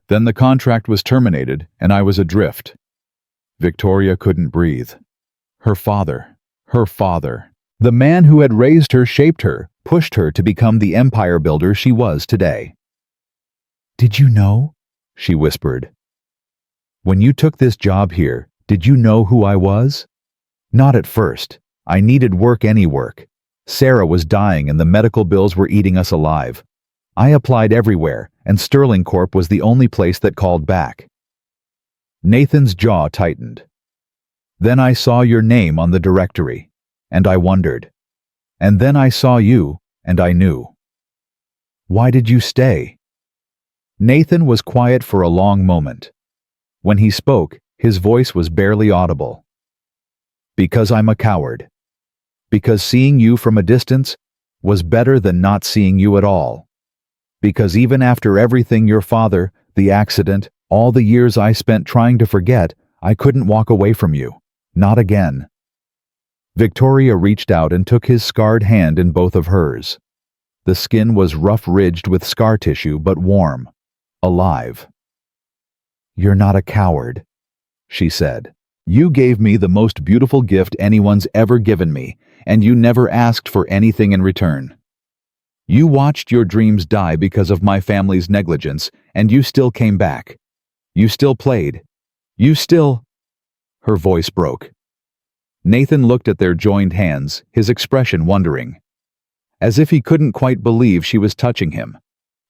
Then the contract was terminated and I was adrift. Victoria couldn't breathe. Her father, the man who had raised her, shaped her, pushed her to become the empire builder she was today. Did you know? She whispered. When you took this job here, did you know who I was? Not at first. I needed work, any work. Sarah was dying and the medical bills were eating us alive. I applied everywhere, and Sterling Corp was the only place that called back. Nathan's jaw tightened. Then I saw your name on the directory, and I wondered. And then I saw you, and I knew. Why did you stay? Nathan was quiet for a long moment. When he spoke, his voice was barely audible. Because I'm a coward. Because seeing you from a distance was better than not seeing you at all. Because even after everything, your father, the accident, all the years I spent trying to forget, I couldn't walk away from you. Not again. Victoria reached out and took his scarred hand in both of hers. The skin was rough-ridged with scar tissue but warm. Alive. You're not a coward, she said. You gave me the most beautiful gift anyone's ever given me, and you never asked for anything in return. You watched your dreams die because of my family's negligence, and you still came back. You still played. You still... Her voice broke. Nathan looked at their joined hands, his expression wondering. As if he couldn't quite believe she was touching him.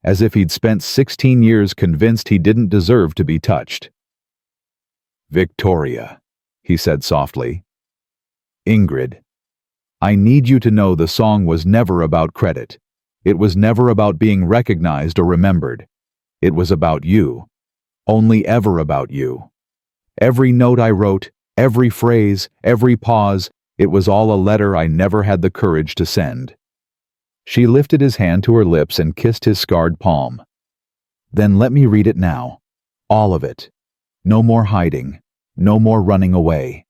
As if he'd spent 16 years convinced he didn't deserve to be touched. Victoria, he said softly. Ingrid, I need you to know the song was never about credit. It was never about being recognized or remembered. It was about you. Only ever about you. Every note I wrote, every phrase, every pause, it was all a letter I never had the courage to send. She lifted his hand to her lips and kissed his scarred palm. Then let me read it now. All of it. No more hiding. No more running away.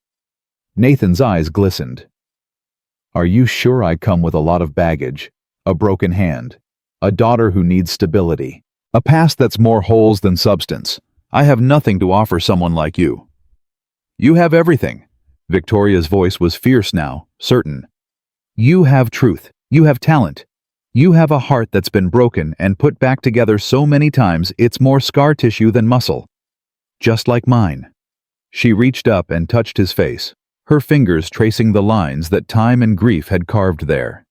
Nathan's eyes glistened. Are you sure I come with a lot of baggage? A broken hand. A daughter who needs stability. A past that's more holes than substance. I have nothing to offer someone like you. You have everything. Victoria's voice was fierce now, certain. You have truth. You have talent. You have a heart that's been broken and put back together so many times it's more scar tissue than muscle. Just like mine. She reached up and touched his face, her fingers tracing the lines that time and grief had carved there.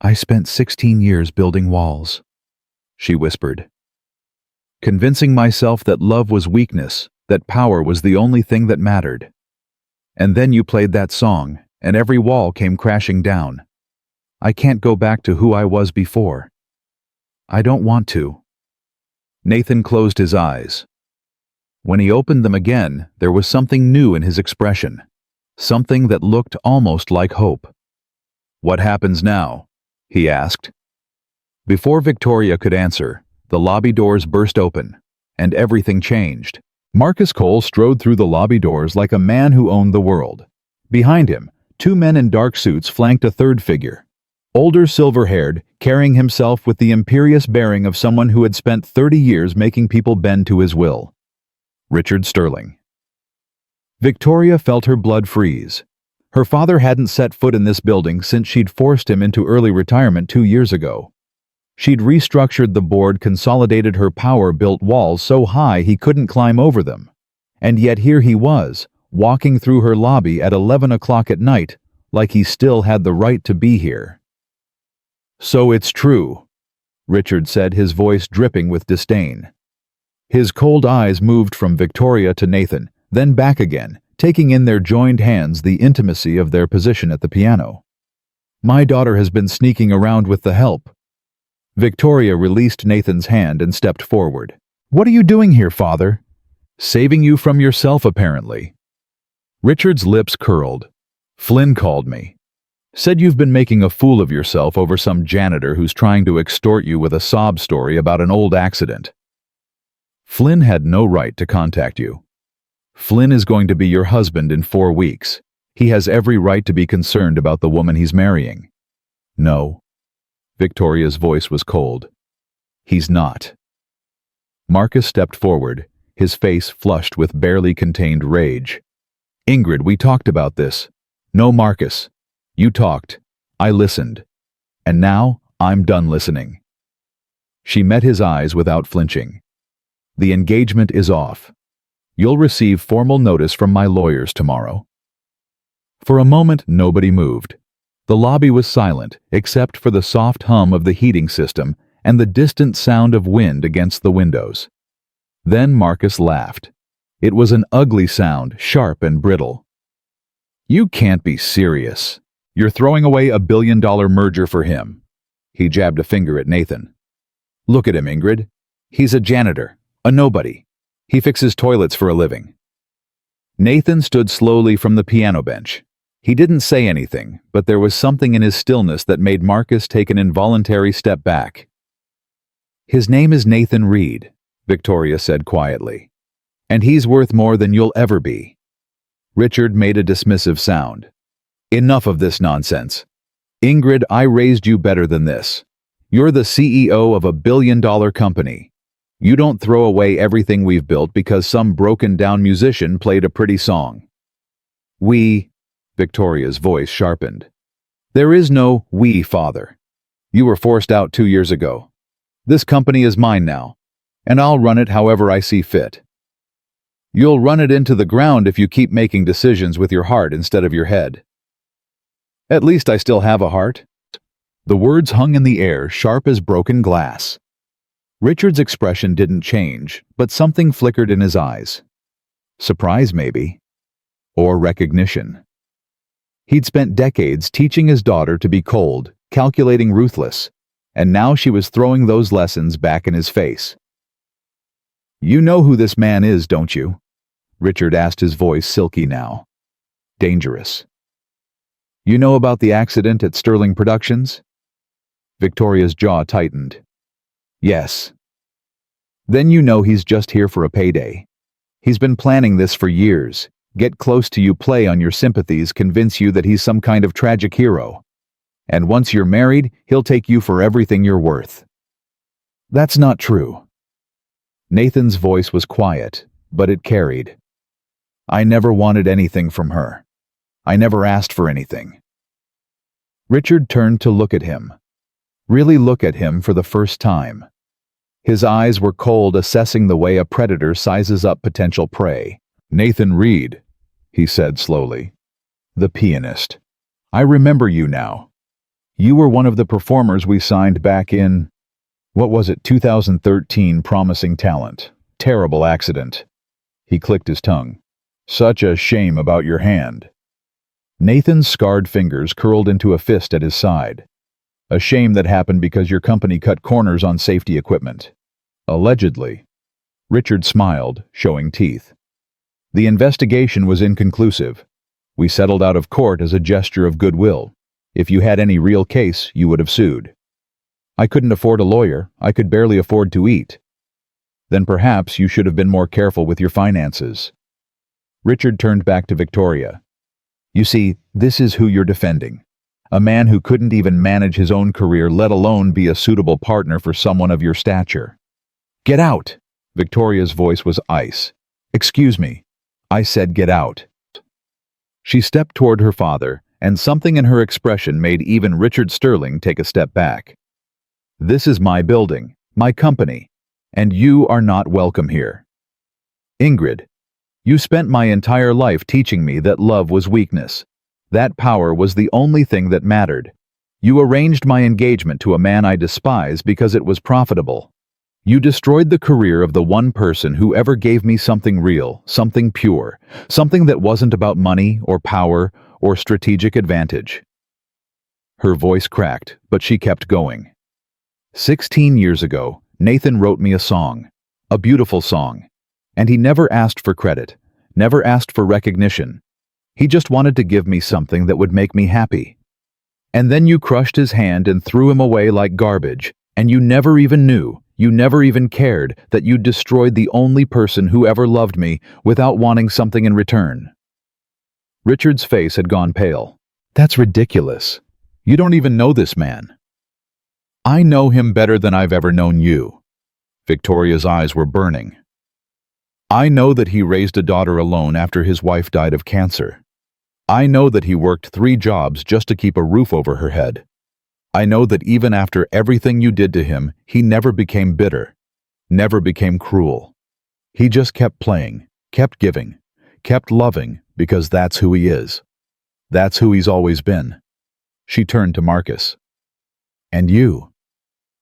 I spent 16 years building walls, she whispered. Convincing myself that love was weakness, that power was the only thing that mattered. And then you played that song, and every wall came crashing down. I can't go back to who I was before. I don't want to. Nathan closed his eyes. When he opened them again, there was something new in his expression. Something that looked almost like hope. What happens now? He asked. Before Victoria could answer, the lobby doors burst open, and everything changed. Marcus Cole strode through the lobby doors like a man who owned the world. Behind him, 2 men in dark suits flanked a third figure. Older, silver-haired, carrying himself with the imperious bearing of someone who had spent 30 years making people bend to his will. Richard Sterling. Victoria felt her blood freeze. Her father hadn't set foot in this building since she'd forced him into early retirement 2 years ago. She'd restructured the board, consolidated her power-built walls so high he couldn't climb over them. And yet here he was, walking through her lobby at 11 o'clock at night, like he still had the right to be here. "So it's true," Richard said, his voice dripping with disdain. His cold eyes moved from Victoria to Nathan, then back again, taking in their joined hands the intimacy of their position at the piano. "My daughter has been sneaking around with the help." Victoria released Nathan's hand and stepped forward. "What are you doing here, Father?" "Saving you from yourself, apparently." Richard's lips curled. "Flynn called me. Said you've been making a fool of yourself over some janitor who's trying to extort you with a sob story about an old accident." "Flynn had no right to contact you. Flynn is going to be your husband in 4 weeks. He has every right to be concerned about the woman he's marrying." "No." Victoria's voice was cold. "He's not." Marcus stepped forward, his face flushed with barely contained rage. "Ingrid, we talked about this." "No, Marcus. You talked. I listened. And now I'm done listening." She met his eyes without flinching. "The engagement is off. You'll receive formal notice from my lawyers tomorrow." For a moment, nobody moved. The lobby was silent, except for the soft hum of the heating system and the distant sound of wind against the windows. Then Marcus laughed. It was an ugly sound, sharp and brittle. "You can't be serious. You're throwing away a billion-dollar merger for him." He jabbed a finger at Nathan. "Look at him, Ingrid. He's a janitor, a nobody. He fixes toilets for a living." Nathan stood slowly from the piano bench. He didn't say anything, but there was something in his stillness that made Marcus take an involuntary step back. "His name is Nathan Reed," Victoria said quietly. "And he's worth more than you'll ever be." Richard made a dismissive sound. "Enough of this nonsense. Ingrid, I raised you better than this. You're the CEO of a billion-dollar company. You don't throw away everything we've built because some broken-down musician played a pretty song." Victoria's voice sharpened. "There is no we, Father. You were forced out 2 years ago. This company is mine now, and I'll run it however I see fit." "You'll run it into the ground if you keep making decisions with your heart instead of your head." "At least I still have a heart." The words hung in the air, sharp as broken glass. Richard's expression didn't change, but something flickered in his eyes. Surprise, maybe. Or recognition. He'd spent decades teaching his daughter to be cold, calculating, ruthless, and now she was throwing those lessons back in his face. "You know who this man is, don't you?" Richard asked, his voice silky now. "Dangerous." "You know about the accident at Sterling Productions?" Victoria's jaw tightened. "Yes." "Then you know he's just here for a payday. He's been planning this for years. Get close to you, play on your sympathies, convince you that he's some kind of tragic hero. And once you're married, he'll take you for everything you're worth." "That's not true." Nathan's voice was quiet, but it carried. "I never wanted anything from her. I never asked for anything." Richard turned to look at him. Really look at him for the first time. His eyes were cold, assessing the way a predator sizes up potential prey. "Nathan Reed," he said slowly. "The pianist. I remember you now. You were one of the performers we signed back in, what was it, 2013, promising talent. Terrible accident." He clicked his tongue. "Such a shame about your hand." Nathan's scarred fingers curled into a fist at his side. "A shame that happened because your company cut corners on safety equipment." "Allegedly." Richard smiled, showing teeth. "The investigation was inconclusive. We settled out of court as a gesture of goodwill. If you had any real case, you would have sued. I couldn't afford a lawyer. I could barely afford to eat." "Then perhaps you should have been more careful with your finances." Richard turned back to Victoria. "You see, this is who you're defending. A man who couldn't even manage his own career, let alone be a suitable partner for someone of your stature." "Get out!" Victoria's voice was ice. "Excuse me. I said get out." She stepped toward her father, and something in her expression made even Richard Sterling take a step back. This is my building, my company, and you are not welcome here. Ingrid, you spent my entire life teaching me that love was weakness. That power was the only thing that mattered. You arranged my engagement to a man I despise because it was profitable. You destroyed the career of the one person who ever gave me something real, something pure, something that wasn't about money or power or strategic advantage. Her voice cracked, but she kept going. 16 years ago, Nathan wrote me a song, a beautiful song, and he never asked for credit, never asked for recognition. He just wanted to give me something that would make me happy. And then you crushed his hand and threw him away like garbage, and you never even knew, you never even cared that you'd destroyed the only person who ever loved me without wanting something in return. Richard's face had gone pale. That's ridiculous. You don't even know this man. I know him better than I've ever known you. Victoria's eyes were burning. I know that he raised a daughter alone after his wife died of cancer. I know that he worked 3 jobs just to keep a roof over her head. I know that even after everything you did to him, he never became bitter, never became cruel. He just kept playing, kept giving, kept loving because that's who he is. That's who he's always been. She turned to Marcus. And you?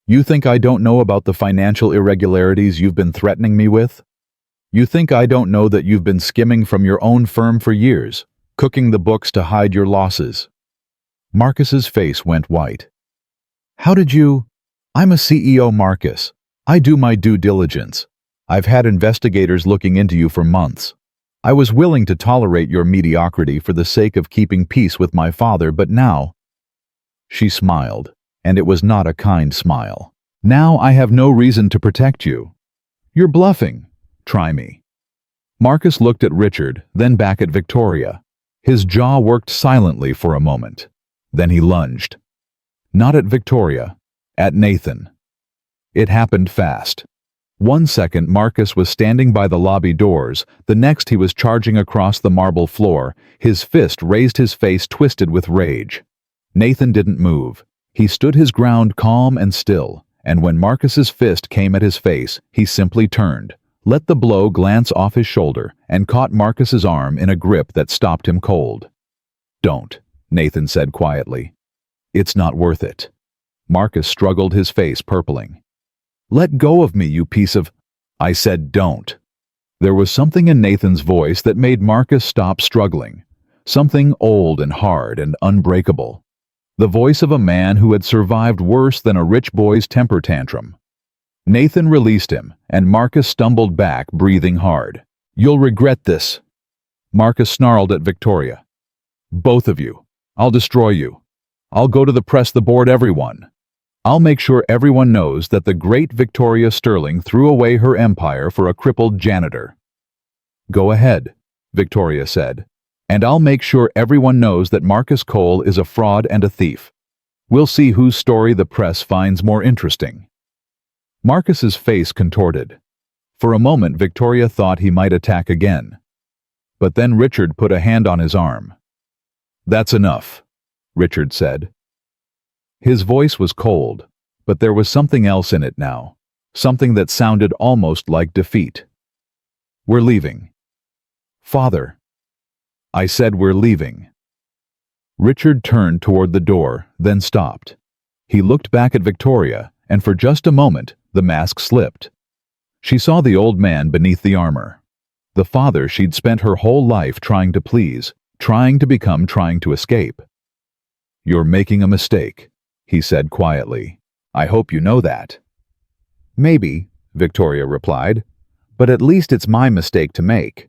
You think I don't know about the financial irregularities you've been threatening me with? You think I don't know that you've been skimming from your own firm for years, cooking the books to hide your losses? Marcus's face went white. How did you? I'm a CEO, Marcus. I do my due diligence. I've had investigators looking into you for months. I was willing to tolerate your mediocrity for the sake of keeping peace with my father, but now... She smiled, and it was not a kind smile. Now I have no reason to protect you. You're bluffing. Try me. Marcus looked at Richard, then back at Victoria. His jaw worked silently for a moment. Then he lunged. Not at Victoria, at Nathan. It happened fast. 1 second Marcus was standing by the lobby doors, the next he was charging across the marble floor, his fist raised, his face twisted with rage. Nathan didn't move. He stood his ground calm and still, and when Marcus's fist came at his face, he simply turned, let the blow glance off his shoulder, and caught Marcus's arm in a grip that stopped him cold. Don't, Nathan said quietly. It's not worth it. Marcus struggled, his face purpling. Let go of me, you piece of... I said don't. There was something in Nathan's voice that made Marcus stop struggling. Something old and hard and unbreakable. The voice of a man who had survived worse than a rich boy's temper tantrum. Nathan released him, and Marcus stumbled back, breathing hard. You'll regret this. Marcus snarled at Victoria. Both of you. I'll destroy you. I'll go to the press, the board, everyone. I'll make sure everyone knows that the great Victoria Sterling threw away her empire for a crippled janitor. Go ahead, Victoria said, and I'll make sure everyone knows that Marcus Cole is a fraud and a thief. We'll see whose story the press finds more interesting. Marcus's face contorted. For a moment Victoria thought he might attack again. But then Richard put a hand on his arm. That's enough, Richard said. His voice was cold, but there was something else in it now, something that sounded almost like defeat. We're leaving. Father. I said we're leaving. Richard turned toward the door, then stopped. He looked back at Victoria, and for just a moment, the mask slipped. She saw the old man beneath the armor. The father she'd spent her whole life trying to please, trying to become, trying to escape. You're making a mistake, he said quietly. I hope you know that. Maybe, Victoria replied, but at least it's my mistake to make.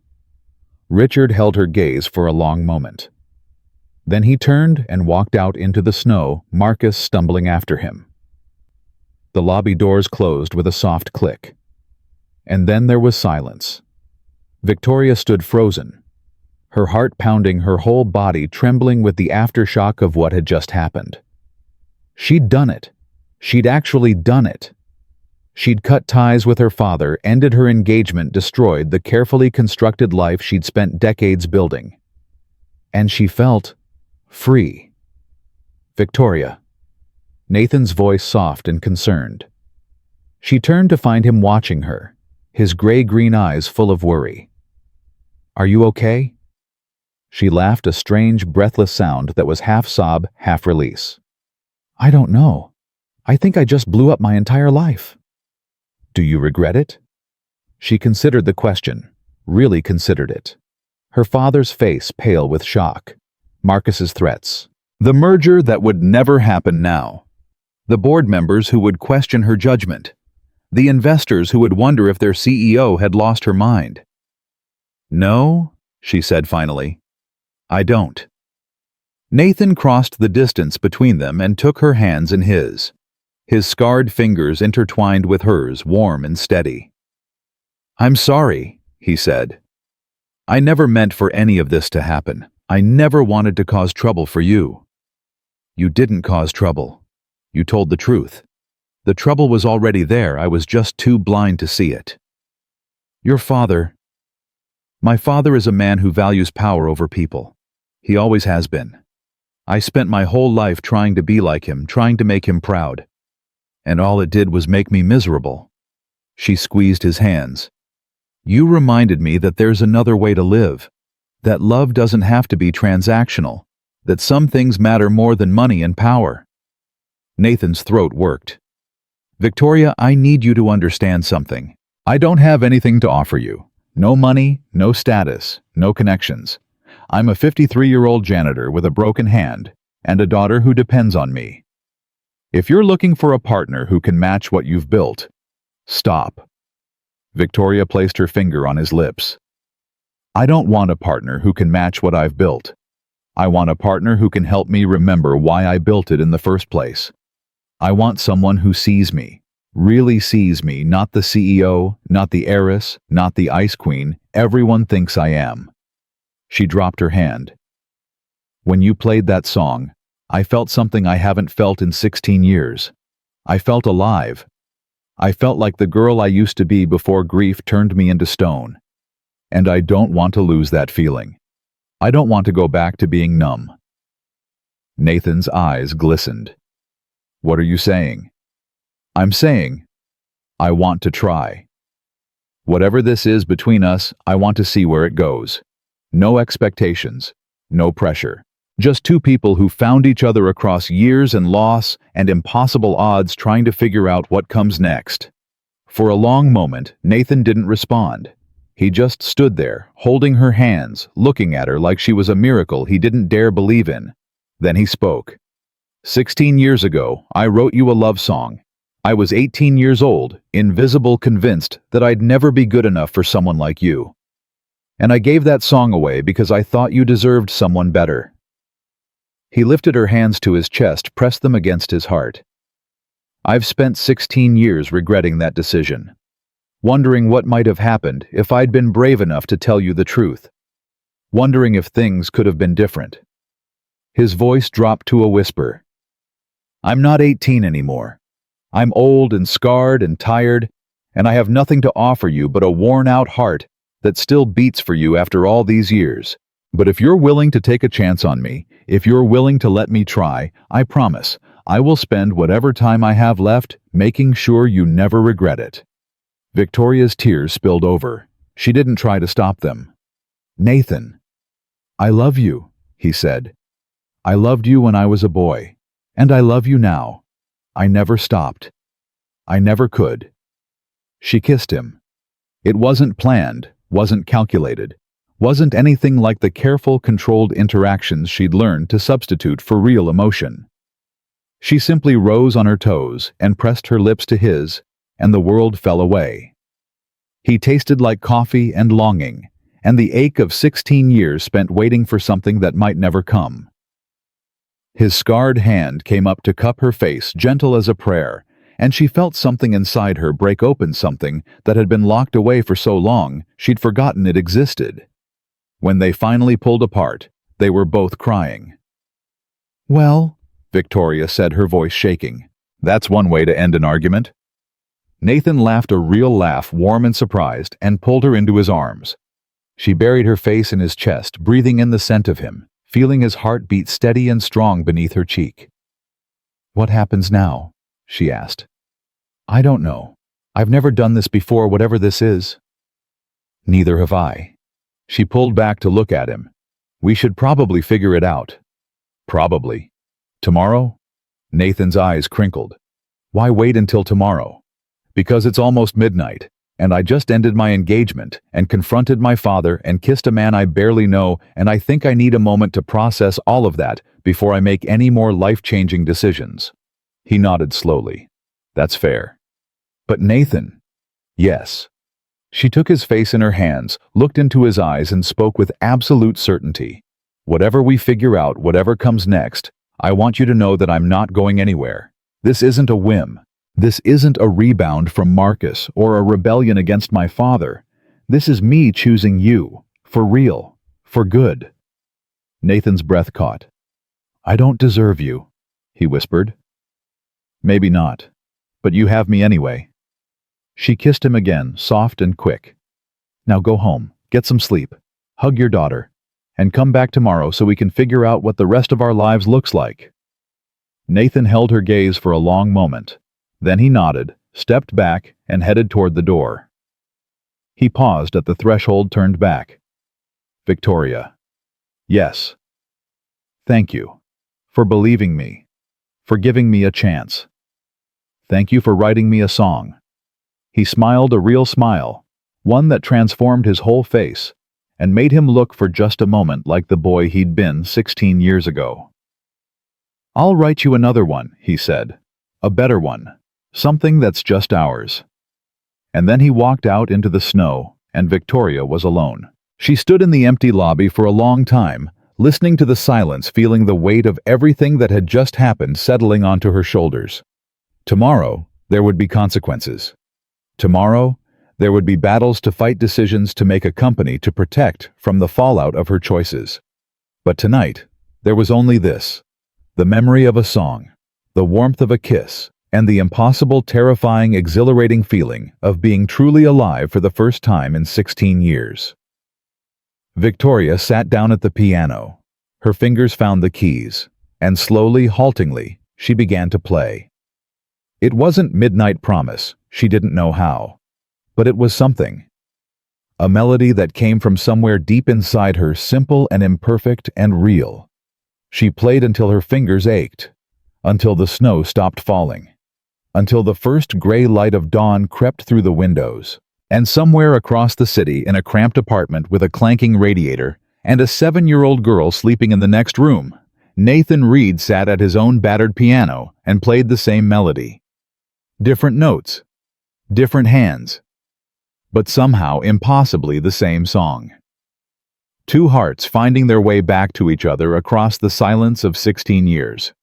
Richard held her gaze for a long moment. Then he turned and walked out into the snow, Marcus stumbling after him. The lobby doors closed with a soft click. And then there was silence. Victoria stood frozen, her heart pounding, her whole body trembling with the aftershock of what had just happened. She'd done it. She'd actually done it. She'd cut ties with her father, ended her engagement, destroyed the carefully constructed life she'd spent decades building. And she felt free. Victoria. Nathan's voice soft and concerned. She turned to find him watching her, his gray-green eyes full of worry. "Are you okay?" She laughed, a strange, breathless sound that was half sob, half release. "I don't know. I think I just blew up my entire life." "Do you regret it?" She considered the question, really considered it. Her father's face pale with shock. Marcus's threats. The merger that would never happen now. The board members who would question her judgment. The investors who would wonder if their CEO had lost her mind. "No," she said finally. "I don't." Nathan crossed the distance between them and took her hands in his scarred fingers intertwined with hers, warm and steady. "I'm sorry," he said. "I never meant for any of this to happen. I never wanted to cause trouble for you." "You didn't cause trouble. You told the truth. The trouble was already there, I was just too blind to see it." "Your father..." "My father is a man who values power over people. He always has been. I spent my whole life trying to be like him, trying to make him proud. And all it did was make me miserable." She squeezed his hands. "You reminded me that there's another way to live. That love doesn't have to be transactional. That some things matter more than money and power." Nathan's throat worked. "Victoria, I need you to understand something. I don't have anything to offer you. No money, no status, no connections. I'm a 53-year-old janitor with a broken hand and a daughter who depends on me. If you're looking for a partner who can match what you've built, stop." Victoria placed her finger on his lips. "I don't want a partner who can match what I've built. I want a partner who can help me remember why I built it in the first place. I want someone who sees me, really sees me, not the CEO, not the heiress, not the ice queen everyone thinks I am." She dropped her hand. "When you played that song, I felt something I haven't felt in 16 years. I felt alive. I felt like the girl I used to be before grief turned me into stone. And I don't want to lose that feeling. I don't want to go back to being numb." Nathan's eyes glistened. "What are you saying?" "I'm saying, I want to try. Whatever this is between us, I want to see where it goes. No expectations, no pressure. Just two people who found each other across years and loss and impossible odds trying to figure out what comes next." For a long moment, Nathan didn't respond. He just stood there, holding her hands, looking at her like she was a miracle he didn't dare believe in. Then he spoke. 16 years ago, I wrote you a love song. I was 18 years old, invisible, convinced that I'd never be good enough for someone like you. And I gave that song away because I thought you deserved someone better." He lifted her hands to his chest, pressed them against his heart. "I've spent 16 years regretting that decision. Wondering what might have happened if I'd been brave enough to tell you the truth. Wondering if things could have been different." His voice dropped to a whisper. "I'm not 18 anymore. I'm old and scarred and tired, and I have nothing to offer you but a worn-out heart that still beats for you after all these years. But if you're willing to take a chance on me, if you're willing to let me try, I promise I will spend whatever time I have left making sure you never regret it." Victoria's tears spilled over. She didn't try to stop them. "Nathan, I love you," he said. "I loved you when I was a boy, and I love you now. I never stopped. I never could." She kissed him. It wasn't planned, wasn't calculated, wasn't anything like the careful, controlled interactions she'd learned to substitute for real emotion. She simply rose on her toes and pressed her lips to his, and the world fell away. He tasted like coffee and longing, and the ache of 16 years spent waiting for something that might never come. His scarred hand came up to cup her face, gentle as a prayer, and she felt something inside her break open, something that had been locked away for so long she'd forgotten it existed. When they finally pulled apart, they were both crying. "Well," Victoria said, her voice shaking, "that's one way to end an argument." Nathan laughed a real laugh, warm and surprised, and pulled her into his arms. She buried her face in his chest, breathing in the scent of him, feeling his heart beat steady and strong beneath her cheek. "What happens now?" she asked. "I don't know. I've never done this before, whatever this is." "Neither have I." She pulled back to look at him. "We should probably figure it out." "Probably. Tomorrow?" Nathan's eyes crinkled. "Why wait until tomorrow?" "Because it's almost midnight, and I just ended my engagement and confronted my father and kissed a man I barely know, and I think I need a moment to process all of that before I make any more life-changing decisions." He nodded slowly. "That's fair." "But Nathan—" "Yes." She took his face in her hands, looked into his eyes, and spoke with absolute certainty. "Whatever we figure out, whatever comes next, I want you to know that I'm not going anywhere. This isn't a whim. This isn't a rebound from Marcus or a rebellion against my father. This is me choosing you, for real, for good." Nathan's breath caught. "I don't deserve you," he whispered. "Maybe not, but you have me anyway." She kissed him again, soft and quick. "Now go home, get some sleep, hug your daughter, and come back tomorrow so we can figure out what the rest of our lives looks like." Nathan held her gaze for a long moment. Then he nodded, stepped back, and headed toward the door. He paused at the threshold, turned back. "Victoria." "Yes." "Thank you. For believing me. For giving me a chance. Thank you for writing me a song." He smiled a real smile, one that transformed his whole face, and made him look for just a moment like the boy he'd been 16 years ago. "I'll write you another one," he said. "A better one. Something that's just ours." And then he walked out into the snow, and Victoria was alone. She stood in the empty lobby for a long time, listening to the silence, feeling the weight of everything that had just happened settling onto her shoulders. Tomorrow, there would be consequences. Tomorrow, there would be battles to fight, decisions to make, a company to protect from the fallout of her choices. But tonight, there was only this: the memory of a song, the warmth of a kiss, and the impossible, terrifying, exhilarating feeling of being truly alive for the first time in 16 years. Victoria sat down at the piano. Her fingers found the keys, and slowly, haltingly, she began to play. It wasn't Midnight Promise, she didn't know how. But it was something. A melody that came from somewhere deep inside her, simple and imperfect and real. She played until her fingers ached, until the snow stopped falling, until the first gray light of dawn crept through the windows. And somewhere across the city, in a cramped apartment with a clanking radiator and a 7-year-old girl sleeping in the next room, Nathan Reed sat at his own battered piano and played the same melody. Different notes, different hands, but somehow impossibly the same song. Two hearts finding their way back to each other across the silence of 16 years.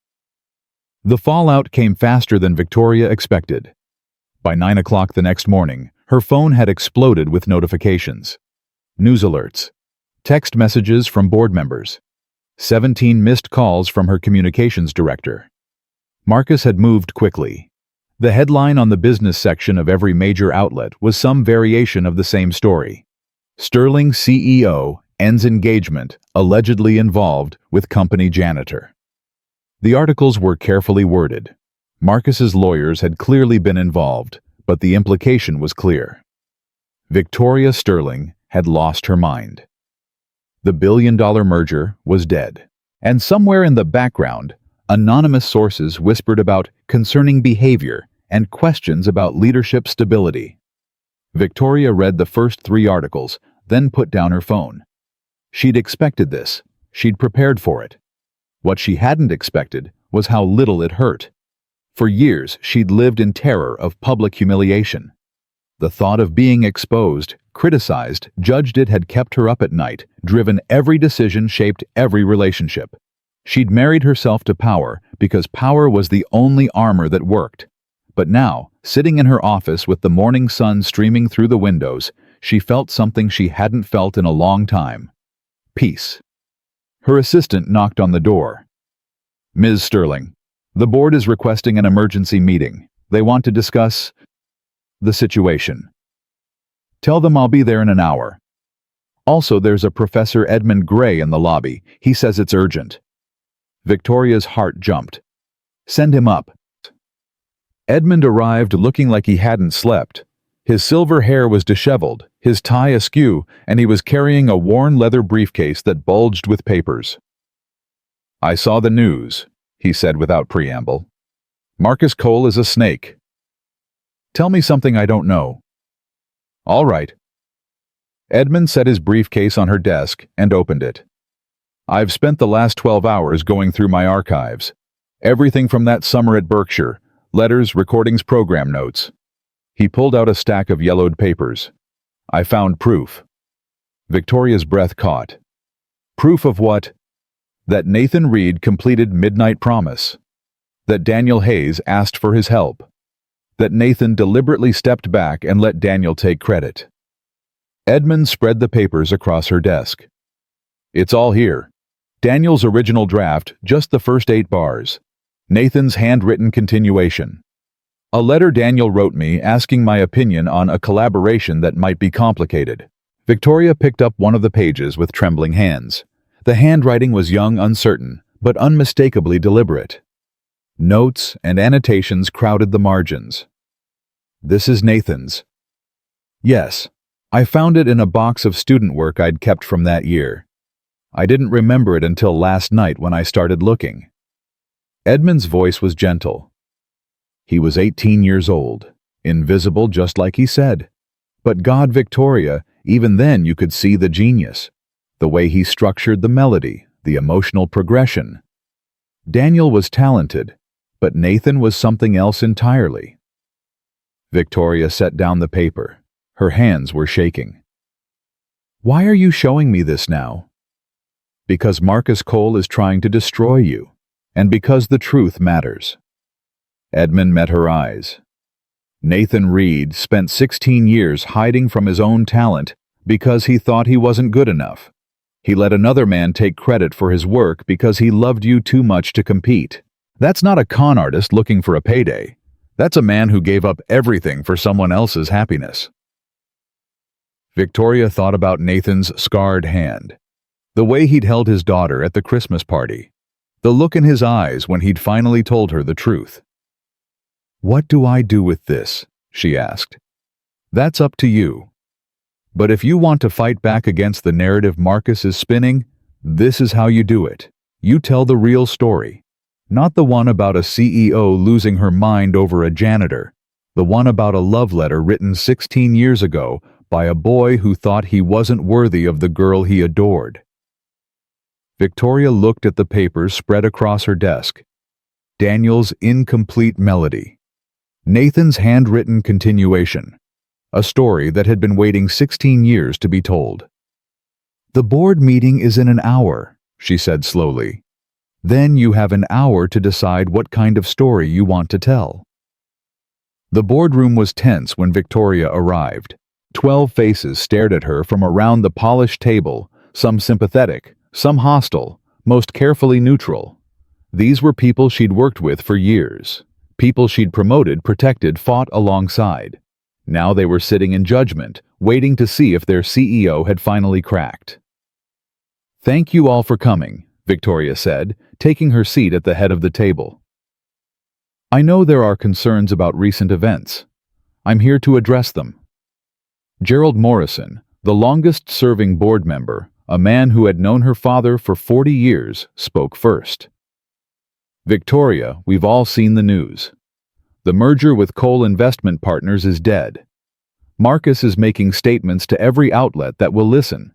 The fallout came faster than Victoria expected. By 9 o'clock the next morning, her phone had exploded with notifications. News alerts, text messages from board members, 17 missed calls from her communications director. Marcus had moved quickly. The headline on the business section of every major outlet was some variation of the same story. Sterling CEO ends engagement allegedly involved with company janitor. The articles were carefully worded. Marcus's lawyers had clearly been involved, but the implication was clear. Victoria Sterling had lost her mind. The billion-dollar merger was dead. And somewhere in the background, anonymous sources whispered about concerning behavior and questions about leadership stability. Victoria read the first 3 articles, then put down her phone. She'd expected this. She'd prepared for it. What she hadn't expected was how little it hurt. For years, she'd lived in terror of public humiliation. The thought of being exposed, criticized, judged it had kept her up at night, driven every decision, shaped every relationship. She'd married herself to power because power was the only armor that worked. But now, sitting in her office with the morning sun streaming through the windows, she felt something she hadn't felt in a long time. Peace. Her assistant knocked on the door. "Ms. Sterling, the board is requesting an emergency meeting. They want to discuss the situation. Tell them I'll be there in an hour. Also, there's a Professor Edmund Gray in the lobby. He says it's urgent." Victoria's heart jumped. Send him up. Edmund arrived looking like he hadn't slept. His silver hair was disheveled, his tie askew, and he was carrying a worn leather briefcase that bulged with papers. I saw the news, he said without preamble. Marcus Cole is a snake. Tell me something I don't know. All right. Edmund set his briefcase on her desk and opened it. I've spent the last 12 hours going through my archives. Everything from that summer at Berkshire, letters, recordings, program notes. He pulled out a stack of yellowed papers. I found proof. Victoria's breath caught. Proof of what? That Nathan Reed completed Midnight Promise. That Daniel Hayes asked for his help. That Nathan deliberately stepped back and let Daniel take credit. Edmund spread the papers across her desk. It's all here. Daniel's original draft, just the first 8 bars. Nathan's handwritten continuation. A letter Daniel wrote me asking my opinion on a collaboration that might be complicated. Victoria picked up one of the pages with trembling hands. The handwriting was young, uncertain, but unmistakably deliberate. Notes and annotations crowded the margins. This is Nathan's. Yes, I found it in a box of student work I'd kept from that year. I didn't remember it until last night when I started looking. Edmund's voice was gentle. He was 18 years old, invisible just like he said. But God, Victoria, even then you could see the genius, the way he structured the melody, the emotional progression. Daniel was talented, but Nathan was something else entirely. Victoria set down the paper. Her hands were shaking. Why are you showing me this now? Because Marcus Cole is trying to destroy you, and because the truth matters. Edmund met her eyes. Nathan Reed spent 16 years hiding from his own talent because he thought he wasn't good enough. He let another man take credit for his work because he loved you too much to compete. That's not a con artist looking for a payday. That's a man who gave up everything for someone else's happiness. Victoria thought about Nathan's scarred hand, the way he'd held his daughter at the Christmas party, the look in his eyes when he'd finally told her the truth. What do I do with this? She asked. That's up to you. But if you want to fight back against the narrative Marcus is spinning, this is how you do it. You tell the real story. Not the one about a CEO losing her mind over a janitor. The one about a love letter written 16 years ago by a boy who thought he wasn't worthy of the girl he adored. Victoria looked at the papers spread across her desk. Daniel's incomplete melody. Nathan's handwritten continuation. A story that had been waiting 16 years to be told. The board meeting is in an hour, she said slowly. Then you have an hour to decide what kind of story you want to tell. The boardroom was tense when Victoria arrived. 12 faces stared at her from around the polished table, some sympathetic, some hostile, most carefully neutral. These were people she'd worked with for years. People she'd promoted, protected, fought alongside. Now they were sitting in judgment, waiting to see if their CEO had finally cracked. Thank you all for coming, Victoria said, taking her seat at the head of the table. I know there are concerns about recent events. I'm here to address them. Gerald Morrison, the longest-serving board member, a man who had known her father for 40 years, spoke first. Victoria, we've all seen the news. The merger with Cole Investment Partners is dead. Marcus is making statements to every outlet that will listen.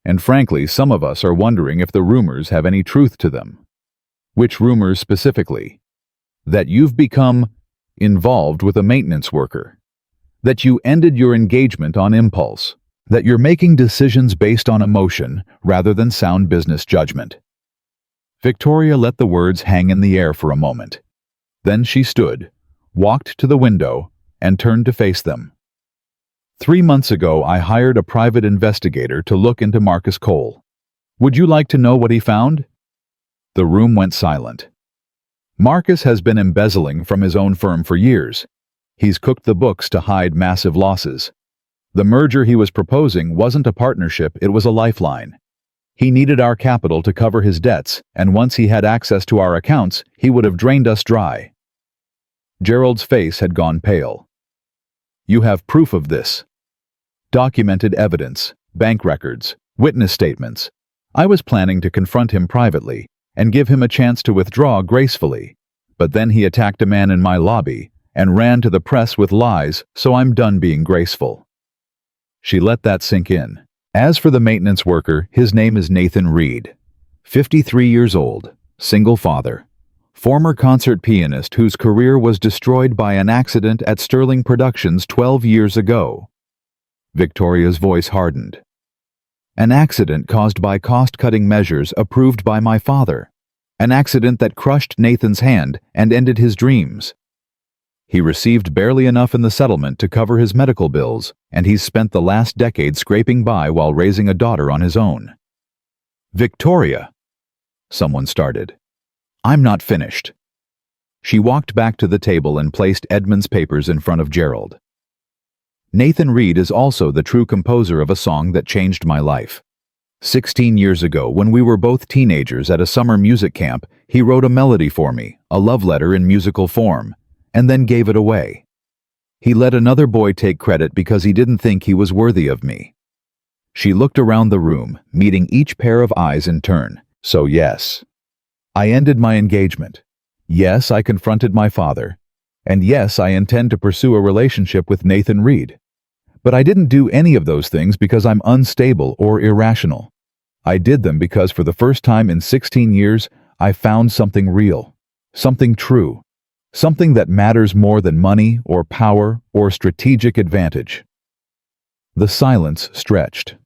And frankly, some of us are wondering if the rumors have any truth to them. Which rumors specifically? That you've become involved with a maintenance worker. That you ended your engagement on impulse. That you're making decisions based on emotion rather than sound business judgment. Victoria let the words hang in the air for a moment. Then she stood, walked to the window, and turned to face them. 3 months ago, I hired a private investigator to look into Marcus Cole. Would you like to know what he found? The room went silent. Marcus has been embezzling from his own firm for years. He's cooked the books to hide massive losses. The merger he was proposing wasn't a partnership, it was a lifeline. He needed our capital to cover his debts, and once he had access to our accounts, he would have drained us dry. Gerald's face had gone pale. You have proof of this? Documented evidence, bank records, witness statements. I was planning to confront him privately and give him a chance to withdraw gracefully, but then he attacked a man in my lobby and ran to the press with lies, so I'm done being graceful. She let that sink in. As for the maintenance worker, his name is Nathan Reed. 53 years old, single father, former concert pianist whose career was destroyed by an accident at Sterling Productions 12 years ago. Victoria's voice hardened. An accident caused by cost-cutting measures approved by my father. An accident that crushed Nathan's hand and ended his dreams. He received barely enough in the settlement to cover his medical bills, and he's spent the last decade scraping by while raising a daughter on his own. Victoria, someone started. I'm not finished. She walked back to the table and placed Edmund's papers in front of Gerald. Nathan Reed is also the true composer of a song that changed my life. 16 years ago, when we were both teenagers at a summer music camp, he wrote a melody for me, a love letter in musical form, and then gave it away. He let another boy take credit because he didn't think he was worthy of me. She looked around the room, meeting each pair of eyes in turn. So yes, I ended my engagement. Yes, I confronted my father. And yes, I intend to pursue a relationship with Nathan Reed. But I didn't do any of those things because I'm unstable or irrational. I did them because for the first time in 16 years, I found something real, something true, something that matters more than money or power or strategic advantage. The silence stretched.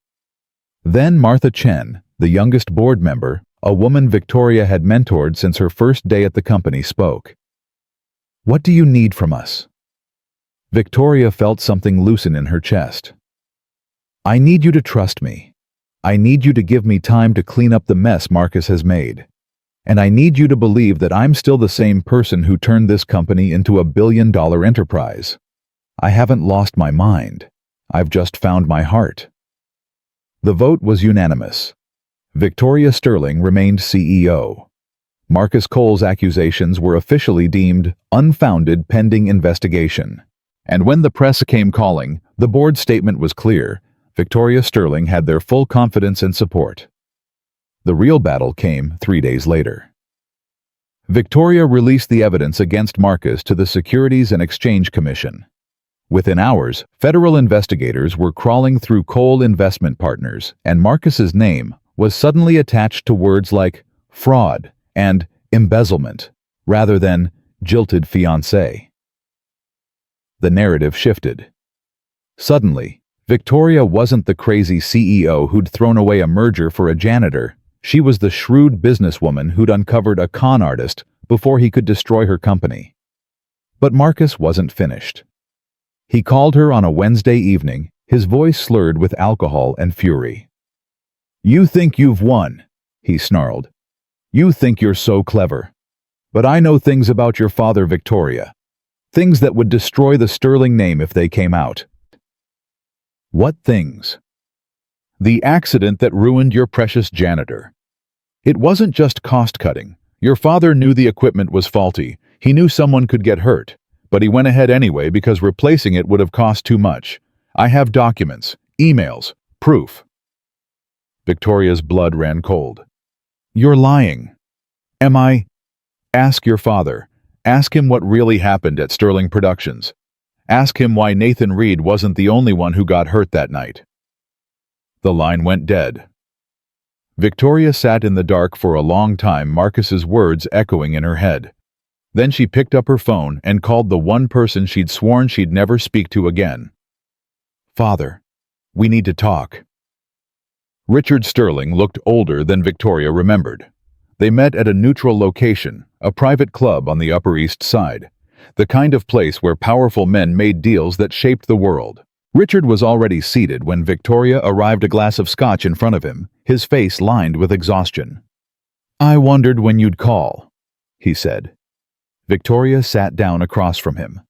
Then Martha Chen, the youngest board member, a woman Victoria had mentored since her first day at the company, spoke. What do you need from us? Victoria felt something loosen in her chest. I need you to trust me. I need you to give me time to clean up the mess Marcus has made. And I need you to believe that I'm still the same person who turned this company into a billion-dollar enterprise. I haven't lost my mind. I've just found my heart. The vote was unanimous. Victoria Sterling remained CEO. Marcus Cole's accusations were officially deemed unfounded pending investigation. And when the press came calling, the board's statement was clear. Victoria Sterling had their full confidence and support. The real battle came 3 days later. Victoria released the evidence against Marcus to the Securities and Exchange Commission. Within hours, federal investigators were crawling through Cole Investment Partners, and Marcus's name was suddenly attached to words like fraud and embezzlement, rather than jilted fiancé. The narrative shifted. Suddenly, Victoria wasn't the crazy CEO who'd thrown away a merger for a janitor. She was the shrewd businesswoman who'd uncovered a con artist before he could destroy her company. But Marcus wasn't finished. He called her on a Wednesday evening, his voice slurred with alcohol and fury. You think you've won, he snarled. You think you're so clever. But I know things about your father, Victoria. Things that would destroy the Sterling name if they came out. What things? The accident that ruined your precious janitor. It wasn't just cost-cutting. Your father knew the equipment was faulty. He knew someone could get hurt. But he went ahead anyway because replacing it would have cost too much. I have documents, emails, proof. Victoria's blood ran cold. You're lying. Am I? Ask your father. Ask him what really happened at Sterling Productions. Ask him why Nathan Reed wasn't the only one who got hurt that night. The line went dead. Victoria sat in the dark for a long time, Marcus's words echoing in her head. Then she picked up her phone and called the one person she'd sworn she'd never speak to again. Father, we need to talk. Richard Sterling looked older than Victoria remembered. They met at a neutral location, a private club on the Upper East Side, the kind of place where powerful men made deals that shaped the world. Richard was already seated when Victoria arrived, a glass of scotch in front of him, his face lined with exhaustion. I wondered when you'd call, he said. Victoria sat down across from him.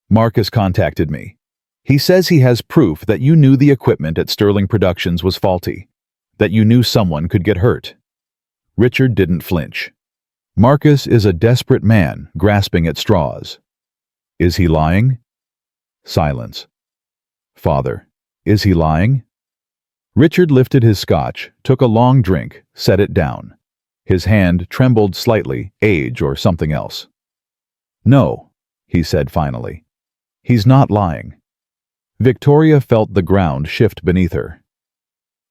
Marcus contacted me. He says he has proof that you knew the equipment at Sterling Productions was faulty. That you knew someone could get hurt. Richard didn't flinch. Marcus is a desperate man grasping at straws. Is he lying? Silence. Father, is he lying? Richard lifted his scotch, took a long drink, set it down. His hand trembled slightly, age or something else. No, he said finally. He's not lying. Victoria felt the ground shift beneath her.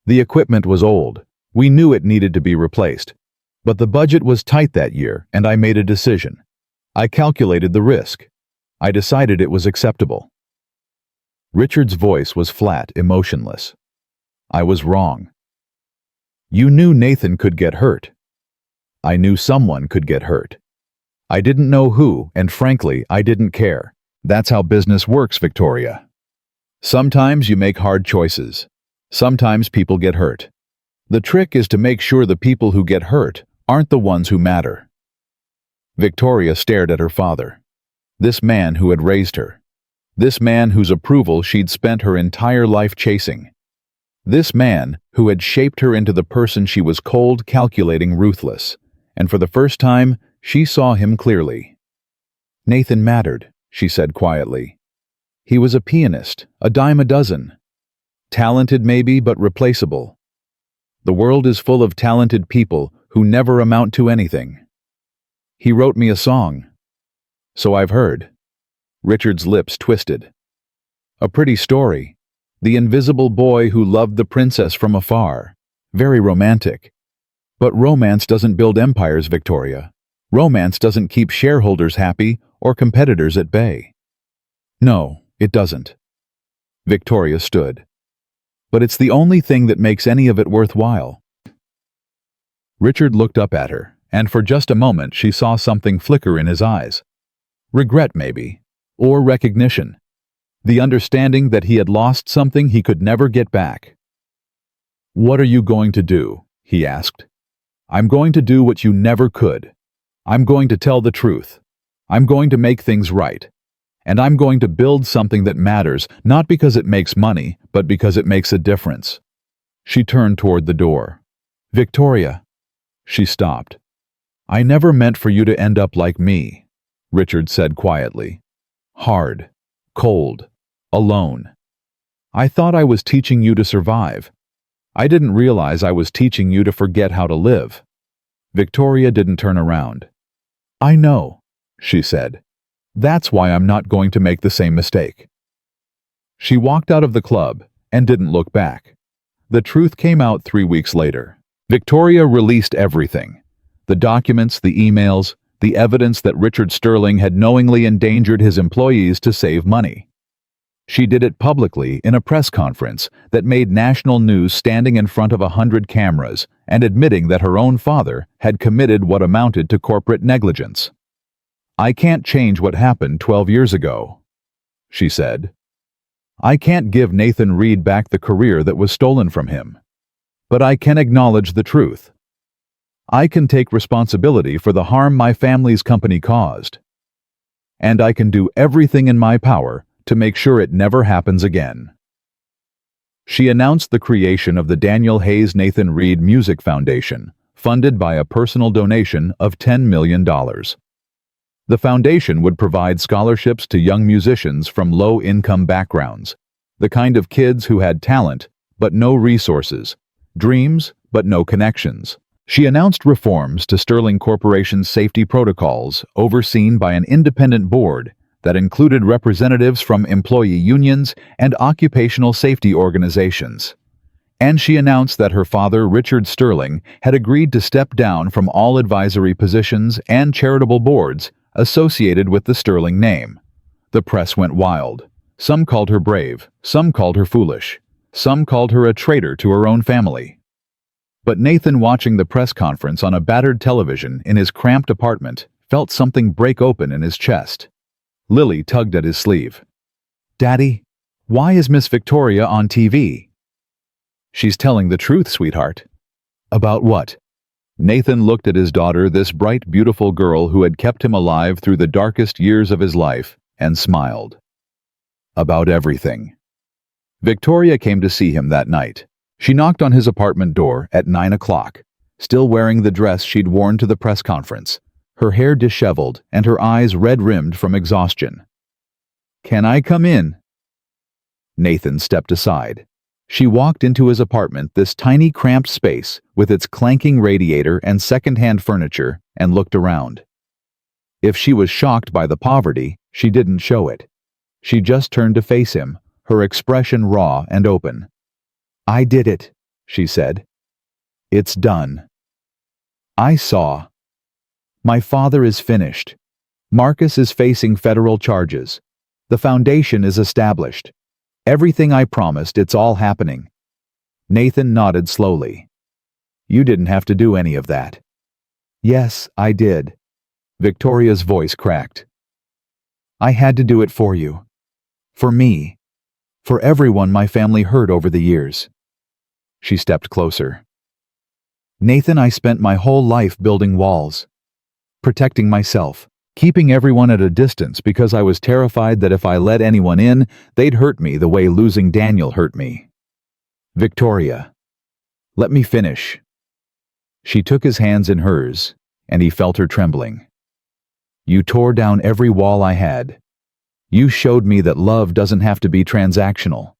The equipment was old. We knew it needed to be replaced. But the budget was tight that year, and I made a decision. I calculated the risk. I decided it was acceptable. Richard's voice was flat, emotionless. I was wrong. You knew Nathan could get hurt. I knew someone could get hurt. I didn't know who, and frankly, I didn't care. That's how business works, Victoria. Sometimes you make hard choices. Sometimes people get hurt. The trick is to make sure the people who get hurt aren't the ones who matter. Victoria stared at her father. This man who had raised her. This man whose approval she'd spent her entire life chasing. This man who had shaped her into the person she was: cold, calculating, ruthless. And for the first time, she saw him clearly. Nathan mattered, she said quietly. He was a pianist, a dime a dozen. Talented maybe, but replaceable. The world is full of talented people who never amount to anything. He wrote me a song. So I've heard. Richard's lips twisted. A pretty story. The invisible boy who loved the princess from afar. Very romantic. But romance doesn't build empires, Victoria. Romance doesn't keep shareholders happy or competitors at bay. No, it doesn't. Victoria stood. But it's the only thing that makes any of it worthwhile. Richard looked up at her, and for just a moment she saw something flicker in his eyes. Regret, maybe. Or recognition. The understanding that he had lost something he could never get back. What are you going to do? He asked. I'm going to do what you never could. I'm going to tell the truth. I'm going to make things right. And I'm going to build something that matters, not because it makes money, but because it makes a difference. She turned toward the door. Victoria. She stopped. I never meant for you to end up like me, Richard said quietly. Hard, cold, alone. I thought I was teaching you to survive. I didn't realize I was teaching you to forget how to live. Victoria didn't turn around. I know, she said. That's why I'm not going to make the same mistake. She walked out of the club and didn't look back. The truth came out 3 weeks later. Victoria released everything. The documents, the emails, the evidence that Richard Sterling had knowingly endangered his employees to save money. She did it publicly in a press conference that made national news, standing in front of 100 cameras and admitting that her own father had committed what amounted to corporate negligence. I can't change what happened 12 years ago, she said. I can't give Nathan Reed back the career that was stolen from him. But I can acknowledge the truth. I can take responsibility for the harm my family's company caused. And I can do everything in my power to make sure it never happens again. She announced the creation of the Daniel Hayes Nathan Reed Music Foundation, funded by a personal donation of $10 million. The foundation would provide scholarships to young musicians from low-income backgrounds, the kind of kids who had talent but no resources, dreams but no connections. She announced reforms to Sterling Corporation's safety protocols, overseen by an independent board that included representatives from employee unions and occupational safety organizations. And she announced that her father, Richard Sterling, had agreed to step down from all advisory positions and charitable boards associated with the Sterling name. The press went wild. Some called her brave, some called her foolish, some called her a traitor to her own family. But Nathan, watching the press conference on a battered television in his cramped apartment, felt something break open in his chest. Lily tugged at his sleeve. Daddy, why is Miss Victoria on TV? She's telling the truth, sweetheart. About what? Nathan looked at his daughter, this bright, beautiful girl who had kept him alive through the darkest years of his life, and smiled. About everything. Victoria came to see him that night. She knocked on his apartment door at 9 o'clock, still wearing the dress she'd worn to the press conference, her hair disheveled and her eyes red-rimmed from exhaustion. "Can I come in?" Nathan stepped aside. She walked into his apartment, this tiny cramped space with its clanking radiator and second-hand furniture, and looked around. If she was shocked by the poverty, she didn't show it. She just turned to face him, her expression raw and open. "I did it," she said. "It's done. I saw. My father is finished. Marcus is facing federal charges. The foundation is established. Everything I promised, it's all happening." Nathan nodded slowly. "You didn't have to do any of that." "Yes, I did." Victoria's voice cracked. "I had to do it for you. For me. For everyone my family hurt over the years." She stepped closer. "Nathan, I spent my whole life building walls, protecting myself, keeping everyone at a distance because I was terrified that if I let anyone in, they'd hurt me the way losing Daniel hurt me." "Victoria, let me finish." She took his hands in hers, and he felt her trembling. "You tore down every wall I had. You showed me that love doesn't have to be transactional.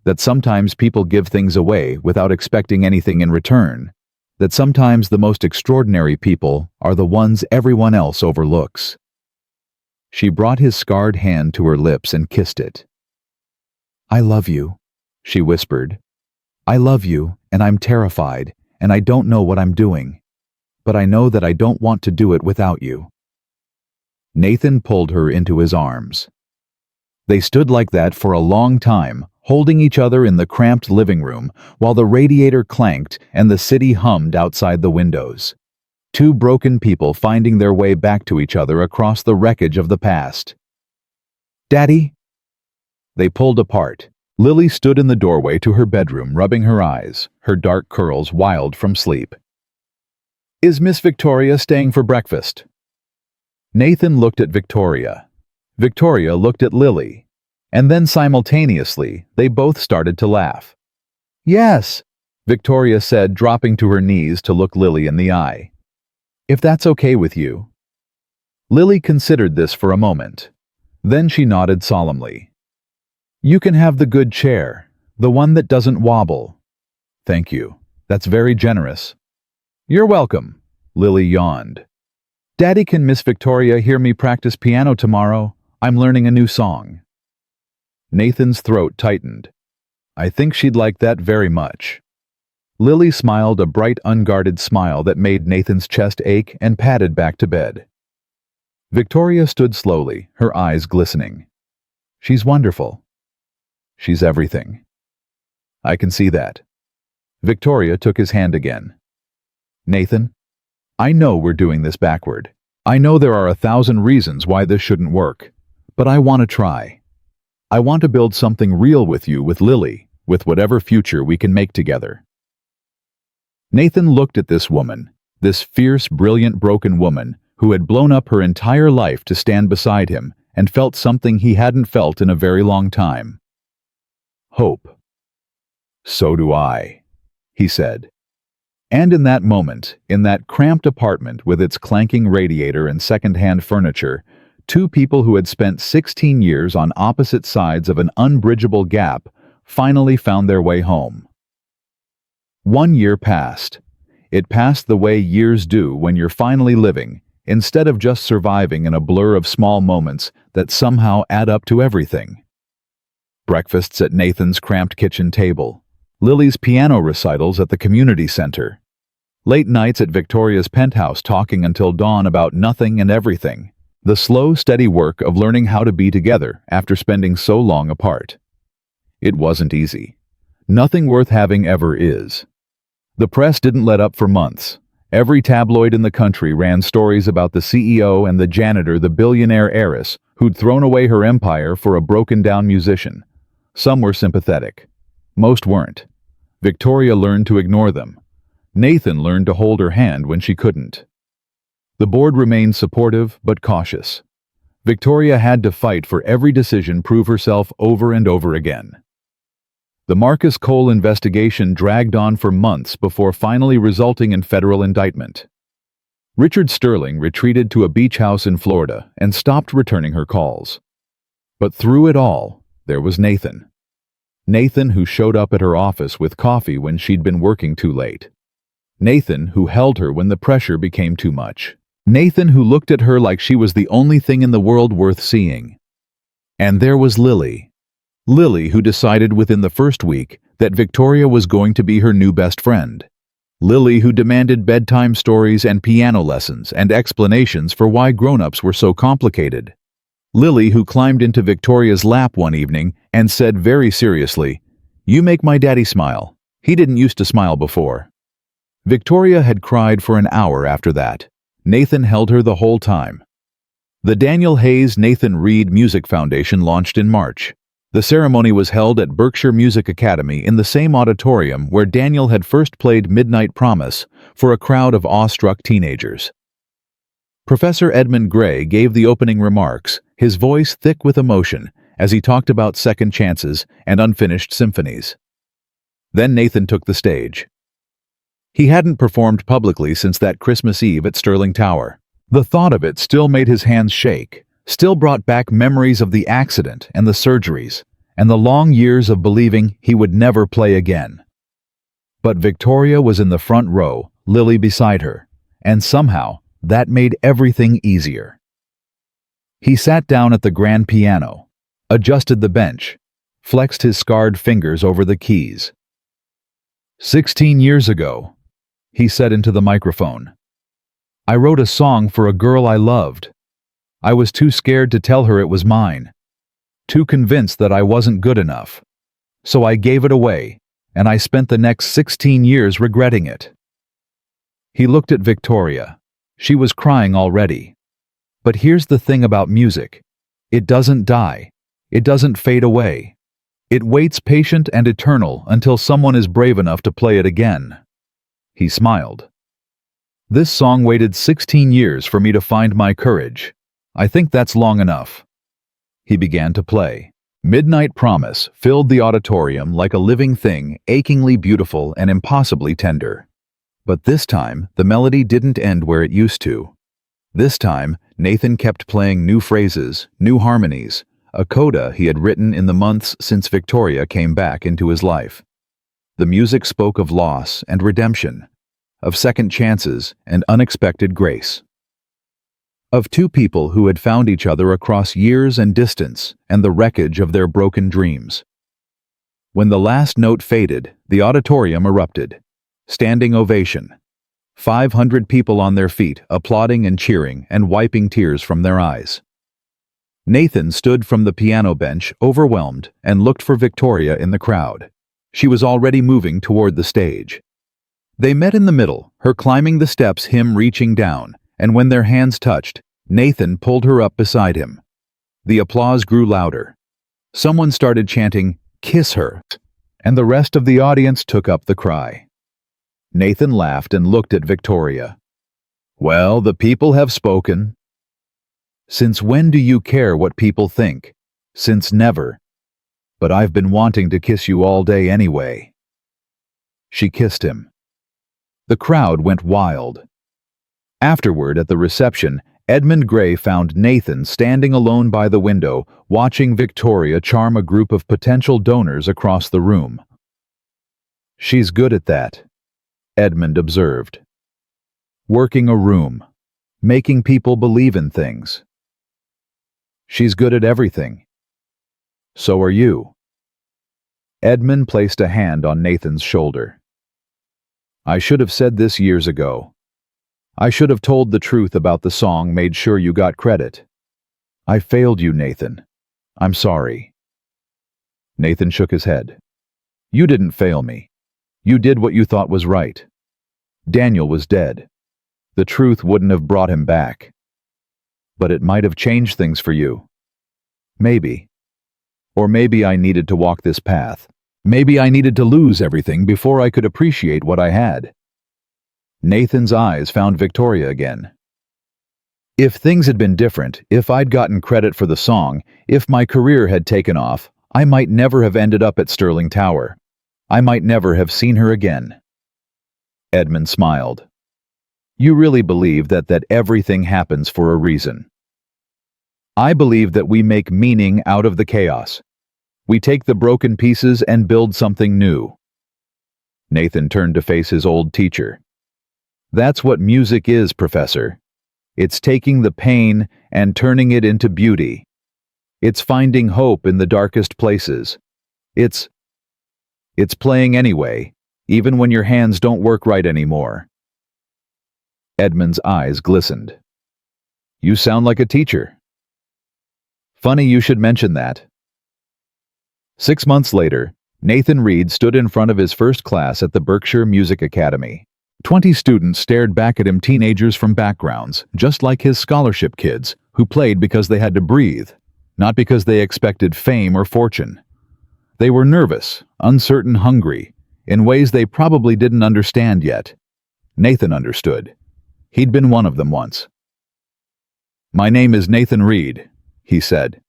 That sometimes people give things away without expecting anything in return. That sometimes the most extraordinary people are the ones everyone else overlooks." She brought his scarred hand to her lips and kissed it. "I love you," she whispered. "I love you, and I'm terrified, and I don't know what I'm doing. But I know that I don't want to do it without you." Nathan pulled her into his arms. They stood like that for a long time, holding each other in the cramped living room while the radiator clanked and the city hummed outside the windows. Two broken people finding their way back to each other across the wreckage of the past. "Daddy?" They pulled apart. Lily stood in the doorway to her bedroom, rubbing her eyes, her dark curls wild from sleep. "Is Miss Victoria staying for breakfast?" Nathan looked at Victoria. Victoria looked at Lily. And then simultaneously, they both started to laugh. "Yes," Victoria said, dropping to her knees to look Lily in the eye. "If that's okay with you." Lily considered this for a moment. Then she nodded solemnly. "You can have the good chair, the one that doesn't wobble." "Thank you. That's very generous." "You're welcome," Lily yawned. "Daddy, can Miss Victoria hear me practice piano tomorrow? I'm learning a new song." Nathan's throat tightened. "I think she'd like that very much." Lily smiled a bright, unguarded smile that made Nathan's chest ache and padded back to bed. Victoria stood slowly, her eyes glistening. "She's wonderful. She's everything." "I can see that." Victoria took his hand again. "Nathan, I know we're doing this backward. I know there are 1,000 reasons why this shouldn't work. But I want to try. I want to build something real with you, with Lily, with whatever future we can make together." Nathan looked at this woman, this fierce, brilliant, broken woman who had blown up her entire life to stand beside him, and felt something he hadn't felt in a very long time. Hope. "So do I," he said. And in that moment, in that cramped apartment with its clanking radiator and second-hand furniture, two people who had spent 16 years on opposite sides of an unbridgeable gap finally found their way home. 1 year passed. It passed the way years do when you're finally living, instead of just surviving in a blur of small moments that somehow add up to everything. Breakfasts at Nathan's cramped kitchen table, Lily's piano recitals at the community center, late nights at Victoria's penthouse talking until dawn about nothing and everything. The slow, steady work of learning how to be together after spending so long apart. It wasn't easy. Nothing worth having ever is. The press didn't let up for months. Every tabloid in the country ran stories about the CEO and the janitor, the billionaire heiress, who'd thrown away her empire for a broken-down musician. Some were sympathetic. Most weren't. Victoria learned to ignore them. Nathan learned to hold her hand when she couldn't. The board remained supportive but cautious. Victoria had to fight for every decision, prove herself over and over again. The Marcus Cole investigation dragged on for months before finally resulting in federal indictment. Richard Sterling retreated to a beach house in Florida and stopped returning her calls. But through it all, there was Nathan. Nathan, who showed up at her office with coffee when she'd been working too late. Nathan, who held her when the pressure became too much. Nathan, who looked at her like she was the only thing in the world worth seeing. And there was Lily. Lily, who decided within the first week that Victoria was going to be her new best friend. Lily, who demanded bedtime stories and piano lessons and explanations for why grown-ups were so complicated. Lily, who climbed into Victoria's lap one evening and said very seriously, "You make my daddy smile. He didn't used to smile before." Victoria had cried for an hour after that. Nathan held her the whole time. The Daniel Hayes Nathan Reed Music Foundation launched in March. The ceremony was held at Berkshire Music Academy in the same auditorium where Daniel had first played Midnight Promise for a crowd of awestruck teenagers. Professor Edmund Gray gave the opening remarks, his voice thick with emotion, as he talked about second chances and unfinished symphonies. Then Nathan took the stage. He hadn't performed publicly since that Christmas Eve at Sterling Tower. The thought of it still made his hands shake, still brought back memories of the accident and the surgeries, and the long years of believing he would never play again. But Victoria was in the front row, Lily beside her, and somehow that made everything easier. He sat down at the grand piano, adjusted the bench, flexed his scarred fingers over the keys. 16 years ago, he said into the microphone, I wrote a song for a girl I loved. I was too scared to tell her it was mine, too convinced that I wasn't good enough. So I gave it away, and I spent the next 16 years regretting it. He looked at Victoria. She was crying already. But here's the thing about music. It doesn't die. It doesn't fade away. It waits patient and eternal until someone is brave enough to play it again. He smiled. This song waited 16 years for me to find my courage. I think that's long enough. He began to play. Midnight Promise filled the auditorium like a living thing, achingly beautiful and impossibly tender. But this time, the melody didn't end where it used to. This time, Nathan kept playing new phrases, new harmonies, a coda he had written in the months since Victoria came back into his life. The music spoke of loss and redemption, of second chances and unexpected grace. Of two people who had found each other across years and distance and the wreckage of their broken dreams. When the last note faded, the auditorium erupted. Standing ovation. 500 people on their feet, applauding and cheering and wiping tears from their eyes. Nathan stood from the piano bench, overwhelmed, and looked for Victoria in the crowd. She was already moving toward the stage. They met in the middle, her climbing the steps, him reaching down, and when their hands touched, Nathan pulled her up beside him. The applause grew louder. Someone started chanting, "Kiss her," and the rest of the audience took up the cry. Nathan laughed and looked at Victoria. Well, the people have spoken. Since when do you care what people think? Since never. But I've been wanting to kiss you all day anyway. She kissed him. The crowd went wild. Afterward, at the reception, Edmund Gray found Nathan standing alone by the window, watching Victoria charm a group of potential donors across the room. She's good at that, Edmund observed. Working a room, making people believe in things. She's good at everything. So are you. Edmund placed a hand on Nathan's shoulder. I should have said this years ago. I should have told the truth about the song, made sure you got credit. I failed you, Nathan. I'm sorry. Nathan shook his head. You didn't fail me. You did what you thought was right. Daniel was dead. The truth wouldn't have brought him back. But it might have changed things for you. Maybe. Or maybe I needed to walk this path. Maybe I needed to lose everything before I could appreciate what I had. Nathan's eyes found Victoria again. If things had been different, if I'd gotten credit for the song, if my career had taken off, I might never have ended up at Sterling Tower. I might never have seen her again. Edmund smiled. You really believe that everything happens for a reason. I believe that we make meaning out of the chaos. We take the broken pieces and build something new. Nathan turned to face his old teacher. That's what music is, Professor. It's taking the pain and turning it into beauty. It's finding hope in the darkest places. It's playing anyway, even when your hands don't work right anymore. Edmund's eyes glistened. You sound like a teacher. Funny you should mention that. 6 months later, Nathan Reed stood in front of his first class at the Berkshire Music Academy. 20 students stared back at him, teenagers from backgrounds, just like his scholarship kids, who played because they had to breathe, not because they expected fame or fortune. They were nervous, uncertain, hungry, in ways they probably didn't understand yet. Nathan understood. He'd been one of them once. My name is Nathan Reed, he said.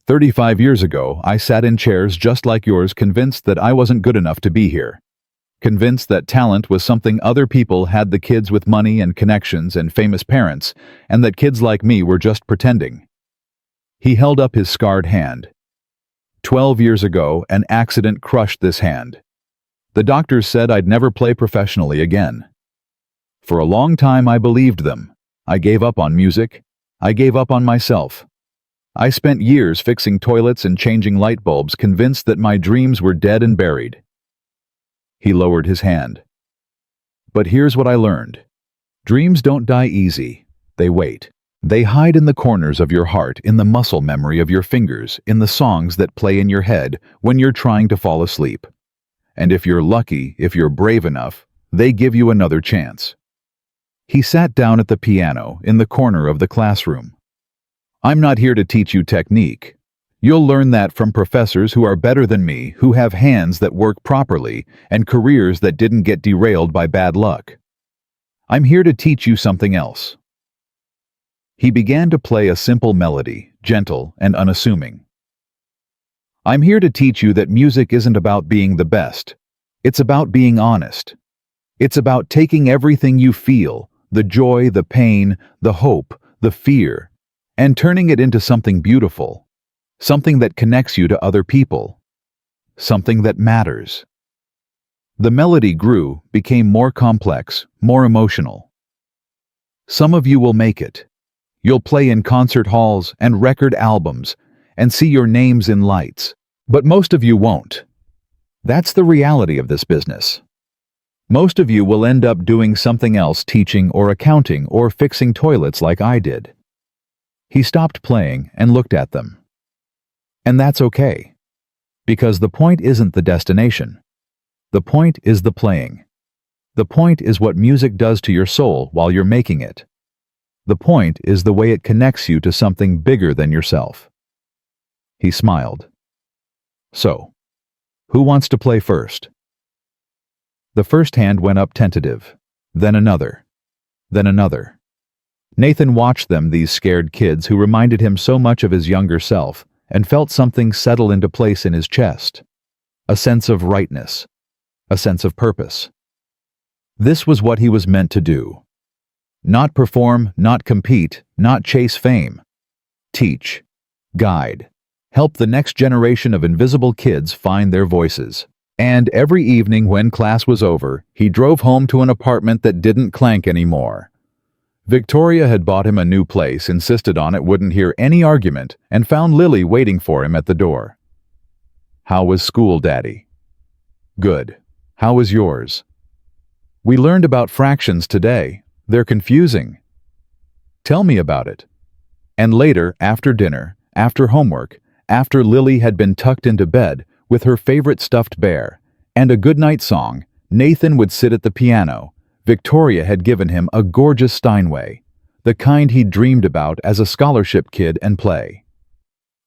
35 years ago, I sat in chairs just like yours, convinced that I wasn't good enough to be here. Convinced that talent was something other people had, the kids with money and connections and famous parents, and that kids like me were just pretending. He held up his scarred hand. 12 years ago, an accident crushed this hand. The doctors said I'd never play professionally again. For a long time, I believed them. I gave up on music. I gave up on myself. I spent years fixing toilets and changing light bulbs, convinced that my dreams were dead and buried. He lowered his hand. But here's what I learned. Dreams don't die easy. They wait. They hide in the corners of your heart, in the muscle memory of your fingers, in the songs that play in your head when you're trying to fall asleep. And if you're lucky, if you're brave enough, they give you another chance. He sat down at the piano in the corner of the classroom. I'm not here to teach you technique. You'll learn that from professors who are better than me, who have hands that work properly and careers that didn't get derailed by bad luck. I'm here to teach you something else. He began to play a simple melody, gentle and unassuming. I'm here to teach you that music isn't about being the best. It's about being honest. It's about taking everything you feel, the joy, the pain, the hope, the fear, and turning it into something beautiful, something that connects you to other people, something that matters. The melody grew, became more complex, more emotional. Some of you will make it. You'll play in concert halls and record albums and see your names in lights, but most of you won't. That's the reality of this business. Most of you will end up doing something else, teaching or accounting or fixing toilets like I did. He stopped playing and looked at them. And that's okay, because the point isn't the destination. The point is the playing. The point is what music does to your soul while you're making it. The point is the way it connects you to something bigger than yourself. He smiled. So, who wants to play first? The first hand went up, tentative, then another, then another. Nathan watched them, these scared kids who reminded him so much of his younger self, and felt something settle into place in his chest. A sense of rightness, a sense of purpose. This was what he was meant to do. Not perform, not compete, not chase fame. Teach, guide, help the next generation of invisible kids find their voices. And every evening when class was over, he drove home to an apartment that didn't clank anymore. Victoria had bought him a new place, insisted on it, wouldn't hear any argument, and found Lily waiting for him at the door. How was school, Daddy? Good. How was yours? We learned about fractions today. They're confusing. Tell me about it. And later, after dinner, after homework, after Lily had been tucked into bed with her favorite stuffed bear and a goodnight song, Nathan would sit at the piano. Victoria had given him a gorgeous Steinway, the kind he'd dreamed about as a scholarship kid, and play.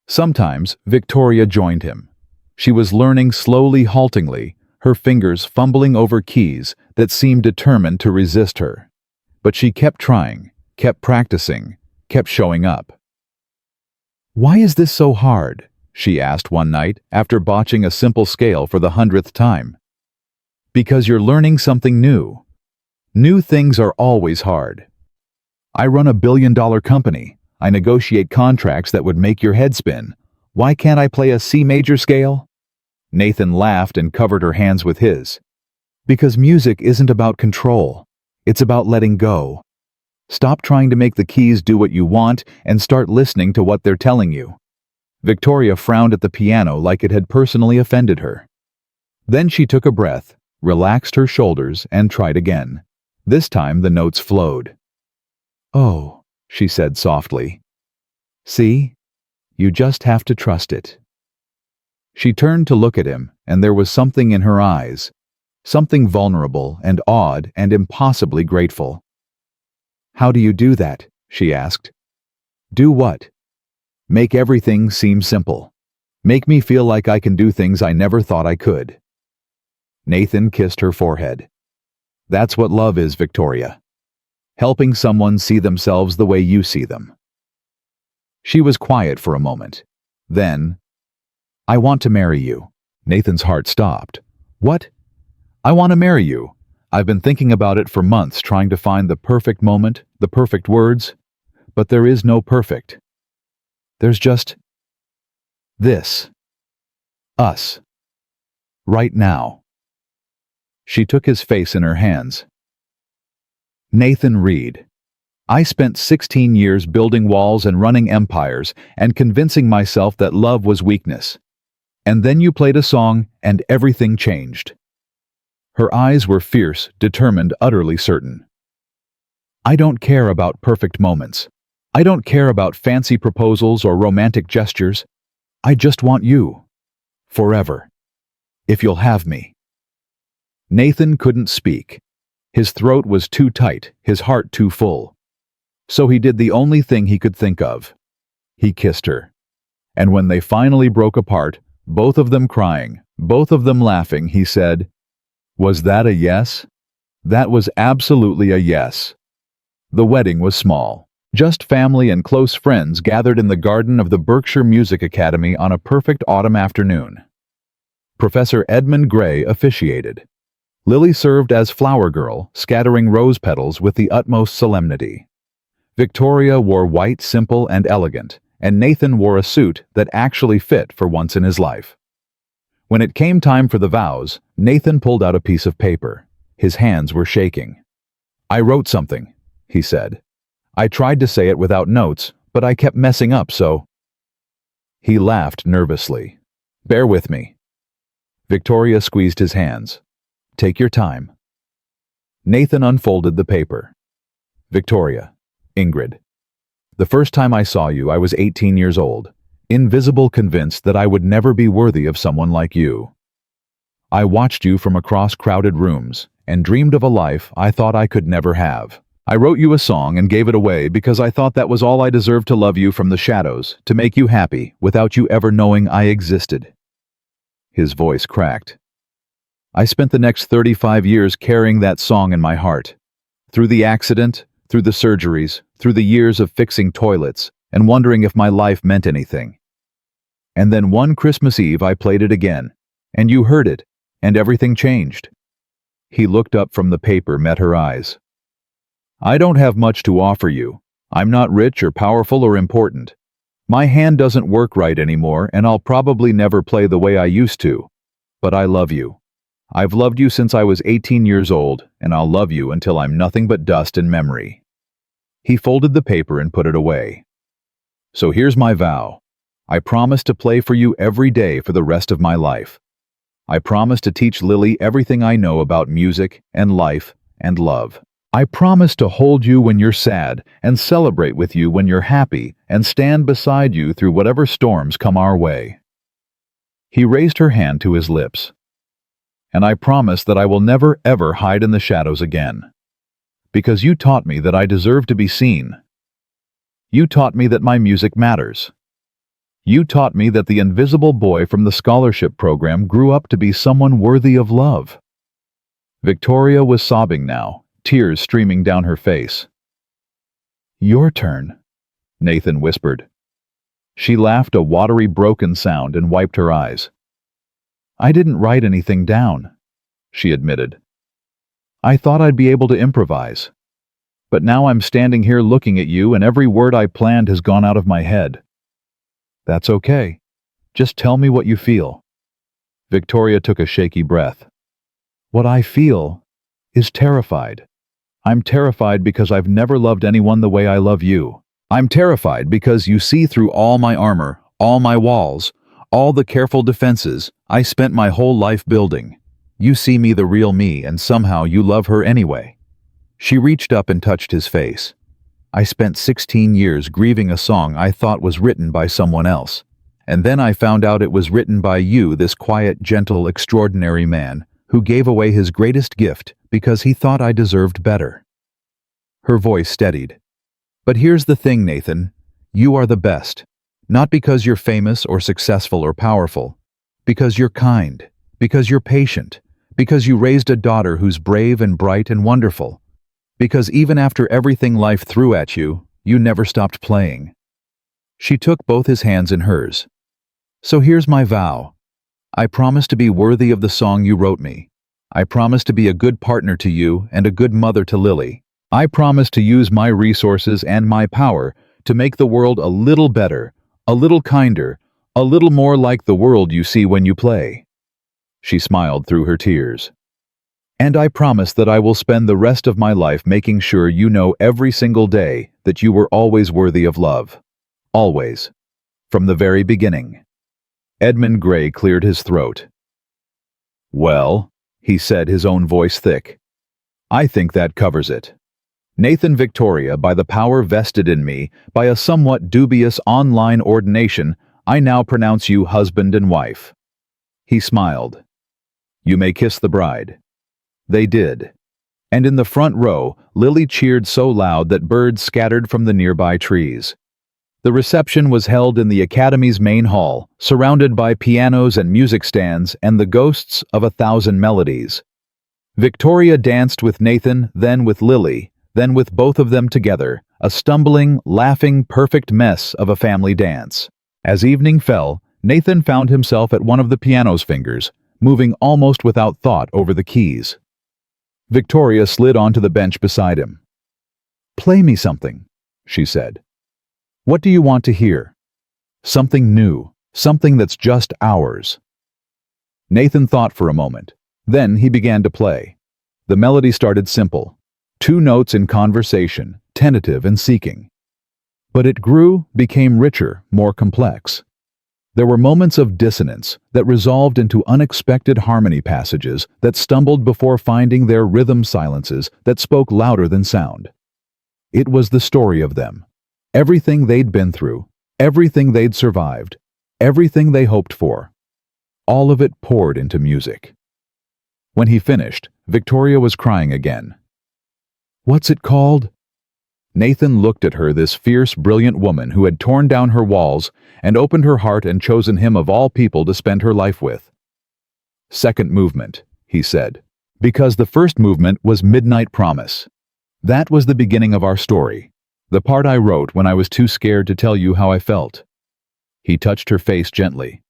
Sometimes Victoria joined him. She was learning slowly, haltingly, her fingers fumbling over keys that seemed determined to resist her. But she kept trying, kept practicing, kept showing up. Why is this so hard? she asked one night after botching a simple scale for the 100th time. Because you're learning something new. New things are always hard. I run a billion-dollar company. I negotiate contracts that would make your head spin. Why can't I play a C major scale? Nathan laughed and covered her hands with his. Because music isn't about control. It's about letting go. Stop trying to make the keys do what you want and start listening to what they're telling you. Victoria frowned at the piano like it had personally offended her. Then she took a breath, relaxed her shoulders, and tried again. This time the notes flowed. "Oh," she said softly. "See? You just have to trust it." She turned to look at him, and there was something in her eyes. Something vulnerable and odd and impossibly grateful. "How do you do that?" she asked. "Do what?" "Make everything seem simple. Make me feel like I can do things I never thought I could." Nathan kissed her forehead. "That's what love is, Victoria. Helping someone see themselves the way you see them." She was quiet for a moment. Then, "I want to marry you." Nathan's heart stopped. "What?" "I want to marry you. I've been thinking about it for months, trying to find the perfect moment, the perfect words. But there is no perfect. There's just this. Us. Right now." She took his face in her hands. "Nathan Reed, I spent 16 years building walls and running empires and convincing myself that love was weakness. And then you played a song and everything changed." Her eyes were fierce, determined, utterly certain. "I don't care about perfect moments. I don't care about fancy proposals or romantic gestures. I just want you. Forever. If you'll have me." Nathan couldn't speak. His throat was too tight, his heart too full. So he did the only thing he could think of. He kissed her. And when they finally broke apart, both of them crying, both of them laughing, he said, "Was that a yes?" "That was absolutely a yes." The wedding was small. Just family and close friends gathered in the garden of the Berkshire Music Academy on a perfect autumn afternoon. Professor Edmund Gray officiated. Lily served as flower girl, scattering rose petals with the utmost solemnity. Victoria wore white, simple, and elegant, and Nathan wore a suit that actually fit for once in his life. When it came time for the vows, Nathan pulled out a piece of paper. His hands were shaking. "I wrote something," he said. "I tried to say it without notes, but I kept messing up, so—" He laughed nervously. "Bear with me." Victoria squeezed his hands. "Take your time." Nathan unfolded the paper. "Victoria, Ingrid. The first time I saw you, I was 18 years old. Invisible, convinced that I would never be worthy of someone like you. I watched you from across crowded rooms and dreamed of a life I thought I could never have. I wrote you a song and gave it away because I thought that was all I deserved, to love you from the shadows, to make you happy without you ever knowing I existed." His voice cracked. "I spent the next 35 years carrying that song in my heart. Through the accident, through the surgeries, through the years of fixing toilets, and wondering if my life meant anything. And then one Christmas Eve I played it again, and you heard it, and everything changed." He looked up from the paper, met her eyes. "I don't have much to offer you. I'm not rich or powerful or important. My hand doesn't work right anymore, and I'll probably never play the way I used to. But I love you. I've loved you since I was 18 years old, and I'll love you until I'm nothing but dust and memory." He folded the paper and put it away. "So here's my vow. I promise to play for you every day for the rest of my life. I promise to teach Lily everything I know about music and life and love. I promise to hold you when you're sad and celebrate with you when you're happy and stand beside you through whatever storms come our way." He raised her hand to his lips. "And I promise that I will never ever hide in the shadows again. Because you taught me that I deserve to be seen. You taught me that my music matters. You taught me that the invisible boy from the scholarship program grew up to be someone worthy of love." Victoria was sobbing now, tears streaming down her face. "Your turn," Nathan whispered. She laughed a watery, broken sound and wiped her eyes. I didn't write anything down, she admitted. I thought I'd be able to improvise. But now I'm standing here looking at you and every word I planned has gone out of my head. That's okay. Just tell me what you feel. Victoria took a shaky breath. What I feel is terrified. I'm terrified because I've never loved anyone the way I love you. I'm terrified because you see through all my armor, all my walls, all the careful defenses I spent my whole life building. You see me the real me and somehow you love her anyway. She reached up and touched his face. I spent 16 years grieving a song I thought was written by someone else. And then I found out it was written by you, this quiet, gentle, extraordinary man who gave away his greatest gift because he thought I deserved better. Her voice steadied. But here's the thing, Nathan. You are the best. Not because you're famous or successful or powerful. Because you're kind. Because you're patient. Because you raised a daughter who's brave and bright and wonderful. Because even after everything life threw at you, you never stopped playing. She took both his hands in hers. So here's my vow. I promise to be worthy of the song you wrote me. I promise to be a good partner to you and a good mother to Lily. I promise to use my resources and my power to make the world a little better, a little kinder, a little more like the world you see when you play. She smiled through her tears. And I promise that I will spend the rest of my life making sure you know every single day that you were always worthy of love. Always. From the very beginning. Edmund Gray cleared his throat. Well, he said, his own voice thick. I think that covers it. Nathan Victoria, by the power vested in me, by a somewhat dubious online ordination, I now pronounce you husband and wife. He smiled. You may kiss the bride. They did. And in the front row, Lily cheered so loud that birds scattered from the nearby trees. The reception was held in the Academy's main hall, surrounded by pianos and music stands and the ghosts of 1,000 melodies. Victoria danced with Nathan, then with Lily, then with both of them together, a stumbling, laughing, perfect mess of a family dance. As evening fell, Nathan found himself at one of the piano's fingers, moving almost without thought over the keys. Victoria slid onto the bench beside him. Play me something, she said. What do you want to hear? Something new, something that's just ours. Nathan thought for a moment. Then he began to play. The melody started simple. 2 notes in conversation, tentative and seeking. But it grew, became richer, more complex. There were moments of dissonance that resolved into unexpected harmony passages that stumbled before finding their rhythm silences that spoke louder than sound. It was the story of them. Everything they'd been through, everything they'd survived, everything they hoped for. All of it poured into music. When he finished, Victoria was crying again. What's it called? Nathan looked at her, this fierce, brilliant woman who had torn down her walls and opened her heart and chosen him of all people to spend her life with. Second movement, he said, because the first movement was Midnight Promise. That was the beginning of our story, the part I wrote when I was too scared to tell you how I felt. He touched her face gently.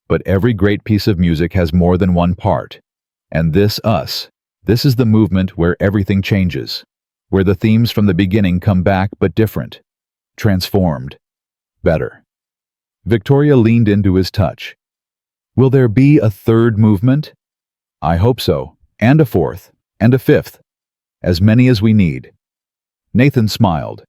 But every great piece of music has more than one part. And this is the movement where everything changes. Where the themes from the beginning come back but different, transformed, better. Victoria leaned into his touch. Will there be a third movement? I hope so, and a fourth, and a fifth, as many as we need. Nathan smiled.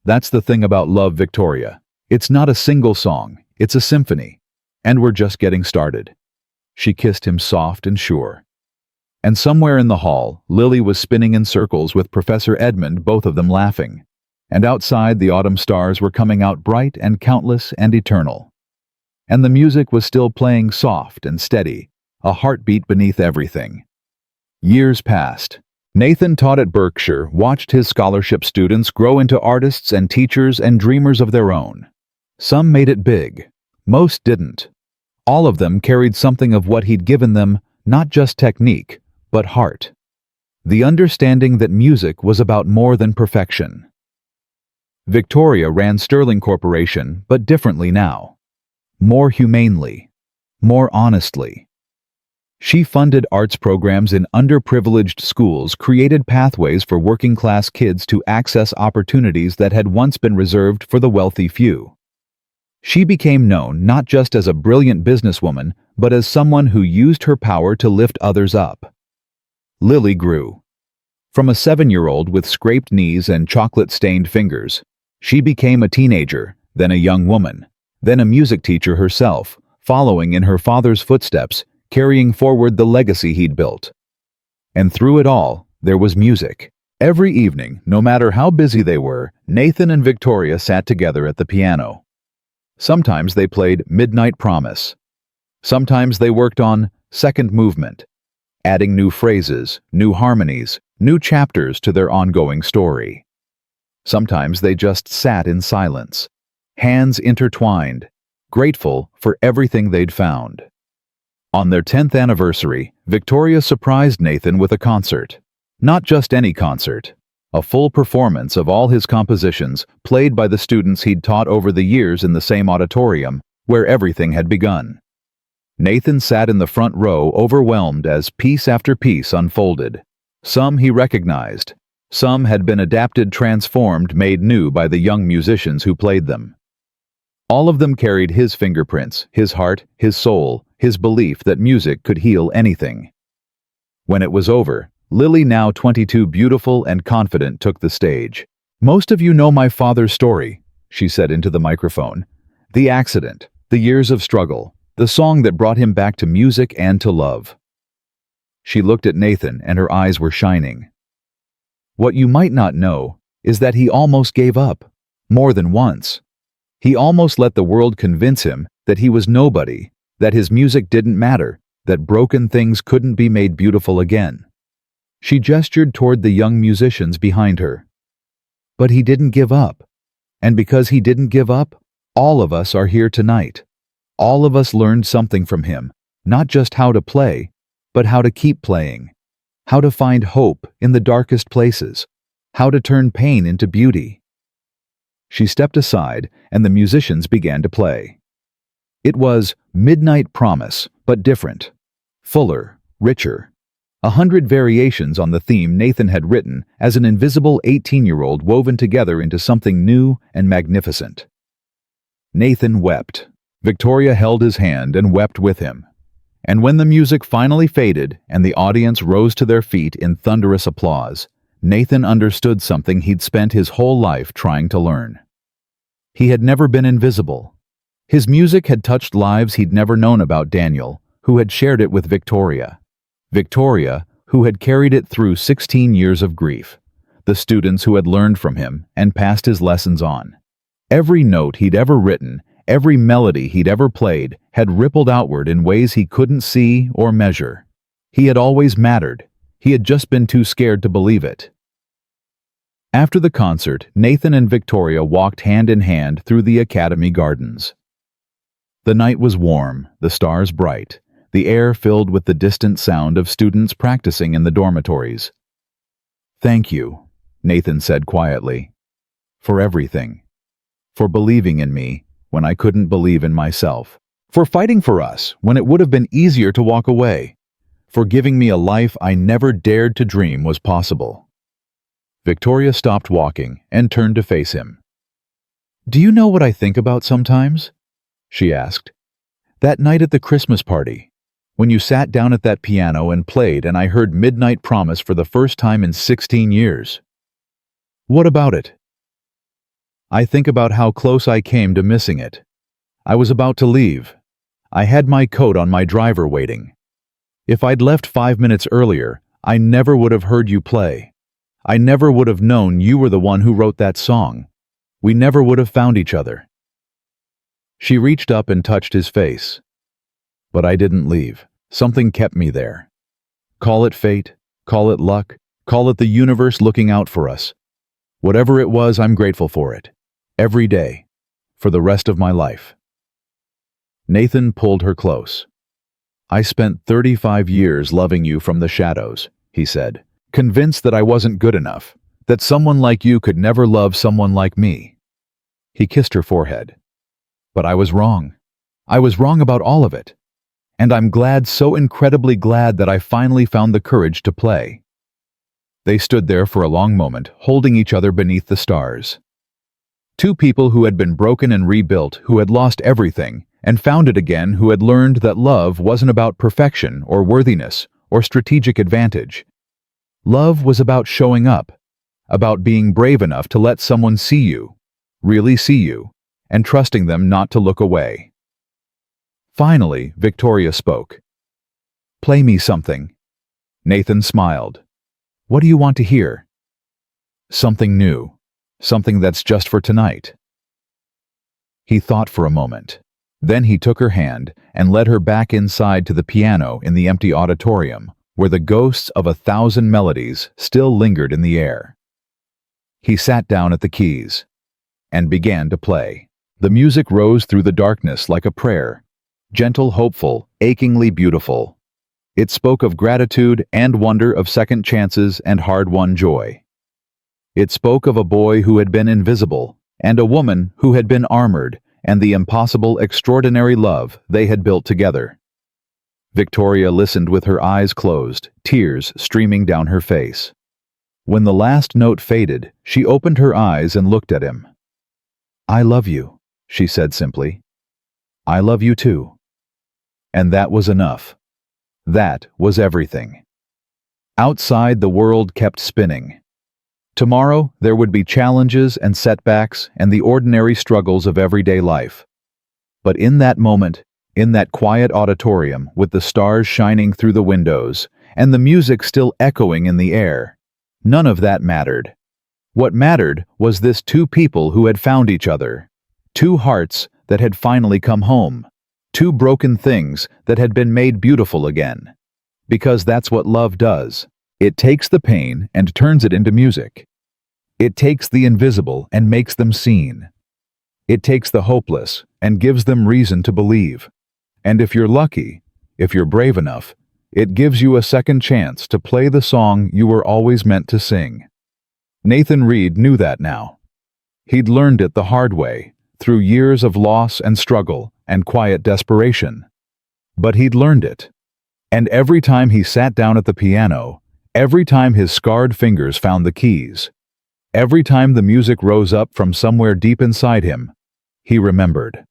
That's the thing about love, Victoria. It's not a single song, it's a symphony, and we're just getting started. She kissed him soft and sure. And somewhere in the hall, Lily was spinning in circles with Professor Edmund, both of them laughing. And outside, the autumn stars were coming out bright and countless and eternal. And the music was still playing soft and steady, a heartbeat beneath everything. Years passed. Nathan taught at Berkshire, watched his scholarship students grow into artists and teachers and dreamers of their own. Some made it big. Most didn't. All of them carried something of what he'd given them, not just technique, but heart. The understanding that music was about more than perfection. Victoria ran Sterling Corporation, but differently now. More humanely. More honestly. She funded arts programs in underprivileged schools, created pathways for working-class kids to access opportunities that had once been reserved for the wealthy few. She became known not just as a brilliant businesswoman, but as someone who used her power to lift others up. Lily grew. From a 7-year-old with scraped knees and chocolate-stained fingers, she became a teenager, then a young woman, then a music teacher herself, following in her father's footsteps, carrying forward the legacy he'd built. And through it all, there was music. Every evening, no matter how busy they were, Nathan and Victoria sat together at the piano. Sometimes they played Midnight Promise. Sometimes they worked on Second Movement, adding new phrases, new harmonies, new chapters to their ongoing story. Sometimes they just sat in silence, hands intertwined, grateful for everything they'd found. On their 10th anniversary, Victoria surprised Nathan with a concert. Not just any concert. A full performance of all his compositions played by the students he'd taught over the years in the same auditorium where everything had begun. Nathan sat in the front row, overwhelmed as piece after piece unfolded. Some he recognized. Some had been adapted, transformed, made new by the young musicians who played them. All of them carried his fingerprints, his heart, his soul, his belief that music could heal anything. When it was over, Lily, now 22, beautiful and confident, took the stage. "Most of you know my father's story," she said into the microphone. "The accident, the years of struggle, the song that brought him back to music and to love." She looked at Nathan and her eyes were shining. "What you might not know is that he almost gave up, more than once. He almost let the world convince him that he was nobody, that his music didn't matter, that broken things couldn't be made beautiful again." She gestured toward the young musicians behind her. "But he didn't give up. And because he didn't give up, all of us are here tonight. All of us learned something from him, not just how to play, but how to keep playing, how to find hope in the darkest places, how to turn pain into beauty." She stepped aside, and the musicians began to play. It was Midnight Promise, but different, fuller, richer. 100 variations on the theme Nathan had written as an invisible 18-year-old woven together into something new and magnificent. Nathan wept. Victoria held his hand and wept with him. And when the music finally faded and the audience rose to their feet in thunderous applause, Nathan understood something he'd spent his whole life trying to learn. He had never been invisible. His music had touched lives he'd never known about: Daniel, who had shared it with Victoria. Victoria, who had carried it through 16 years of grief. The students who had learned from him and passed his lessons on. Every note he'd ever written, every melody he'd ever played, had rippled outward in ways he couldn't see or measure. He had always mattered. He had just been too scared to believe it. After the concert, Nathan and Victoria walked hand in hand through the Academy Gardens. The night was warm, the stars bright, the air filled with the distant sound of students practicing in the dormitories. "Thank you," Nathan said quietly, "for everything. For believing in me when I couldn't believe in myself. For fighting for us when it would have been easier to walk away. For giving me a life I never dared to dream was possible." Victoria stopped walking and turned to face him. "Do you know what I think about sometimes?" she asked. "That night at the Christmas party, when you sat down at that piano and played and I heard Midnight Promise for the first time in 16 years. What about it? I think about how close I came to missing it. I was about to leave. I had my coat on my driver waiting. If I'd left 5 minutes earlier, I never would have heard you play. I never would have known you were the one who wrote that song. We never would have found each other." She reached up and touched his face. "But I didn't leave. Something kept me there. Call it fate, call it luck, call it the universe looking out for us. Whatever it was, I'm grateful for it. Every day. For the rest of my life." Nathan pulled her close. "I spent 35 years loving you from the shadows," he said, "convinced that I wasn't good enough, that someone like you could never love someone like me. He kissed her forehead. But I was wrong. I was wrong about all of it. And I'm glad, so incredibly glad, that I finally found the courage to play. They stood there for a long moment, holding each other beneath the stars. Two people who had been broken and rebuilt, who had lost everything, and found it again, who had learned that love wasn't about perfection or worthiness or strategic advantage. Love was about showing up, about being brave enough to let someone see you, really see you, and trusting them not to look away. Finally, Victoria spoke. "Play me something." Nathan smiled. "What do you want to hear?" "Something new. Something that's just for tonight." He thought for a moment. Then he took her hand and led her back inside to the piano in the empty auditorium, where the ghosts of 1,000 melodies still lingered in the air. He sat down at the keys and began to play. The music rose through the darkness like a prayer, gentle, hopeful, achingly beautiful. It spoke of gratitude and wonder, of second chances and hard-won joy. It spoke of a boy who had been invisible and a woman who had been armored, and the impossible, extraordinary love they had built together. Victoria listened with her eyes closed, tears streaming down her face. When the last note faded, she opened her eyes and looked at him. "I love you," she said simply. "I love you too." And that was enough. That was everything. Outside, the world kept spinning. Tomorrow, there would be challenges and setbacks and the ordinary struggles of everyday life. But in that moment, in that quiet auditorium, with the stars shining through the windows and the music still echoing in the air, none of that mattered. What mattered was this: two people who had found each other, two hearts that had finally come home, two broken things that had been made beautiful again. Because that's what love does. It takes the pain and turns it into music. It takes the invisible and makes them seen. It takes the hopeless and gives them reason to believe. And if you're lucky, if you're brave enough, it gives you a second chance to play the song you were always meant to sing. Nathan Reed knew that now. He'd learned it the hard way, through years of loss and struggle and quiet desperation. But he'd learned it. And every time he sat down at the piano, every time his scarred fingers found the keys, every time the music rose up from somewhere deep inside him, he remembered.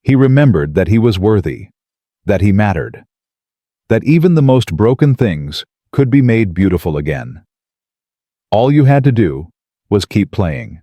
He remembered that he was worthy, that he mattered, that even the most broken things could be made beautiful again. All you had to do was keep playing.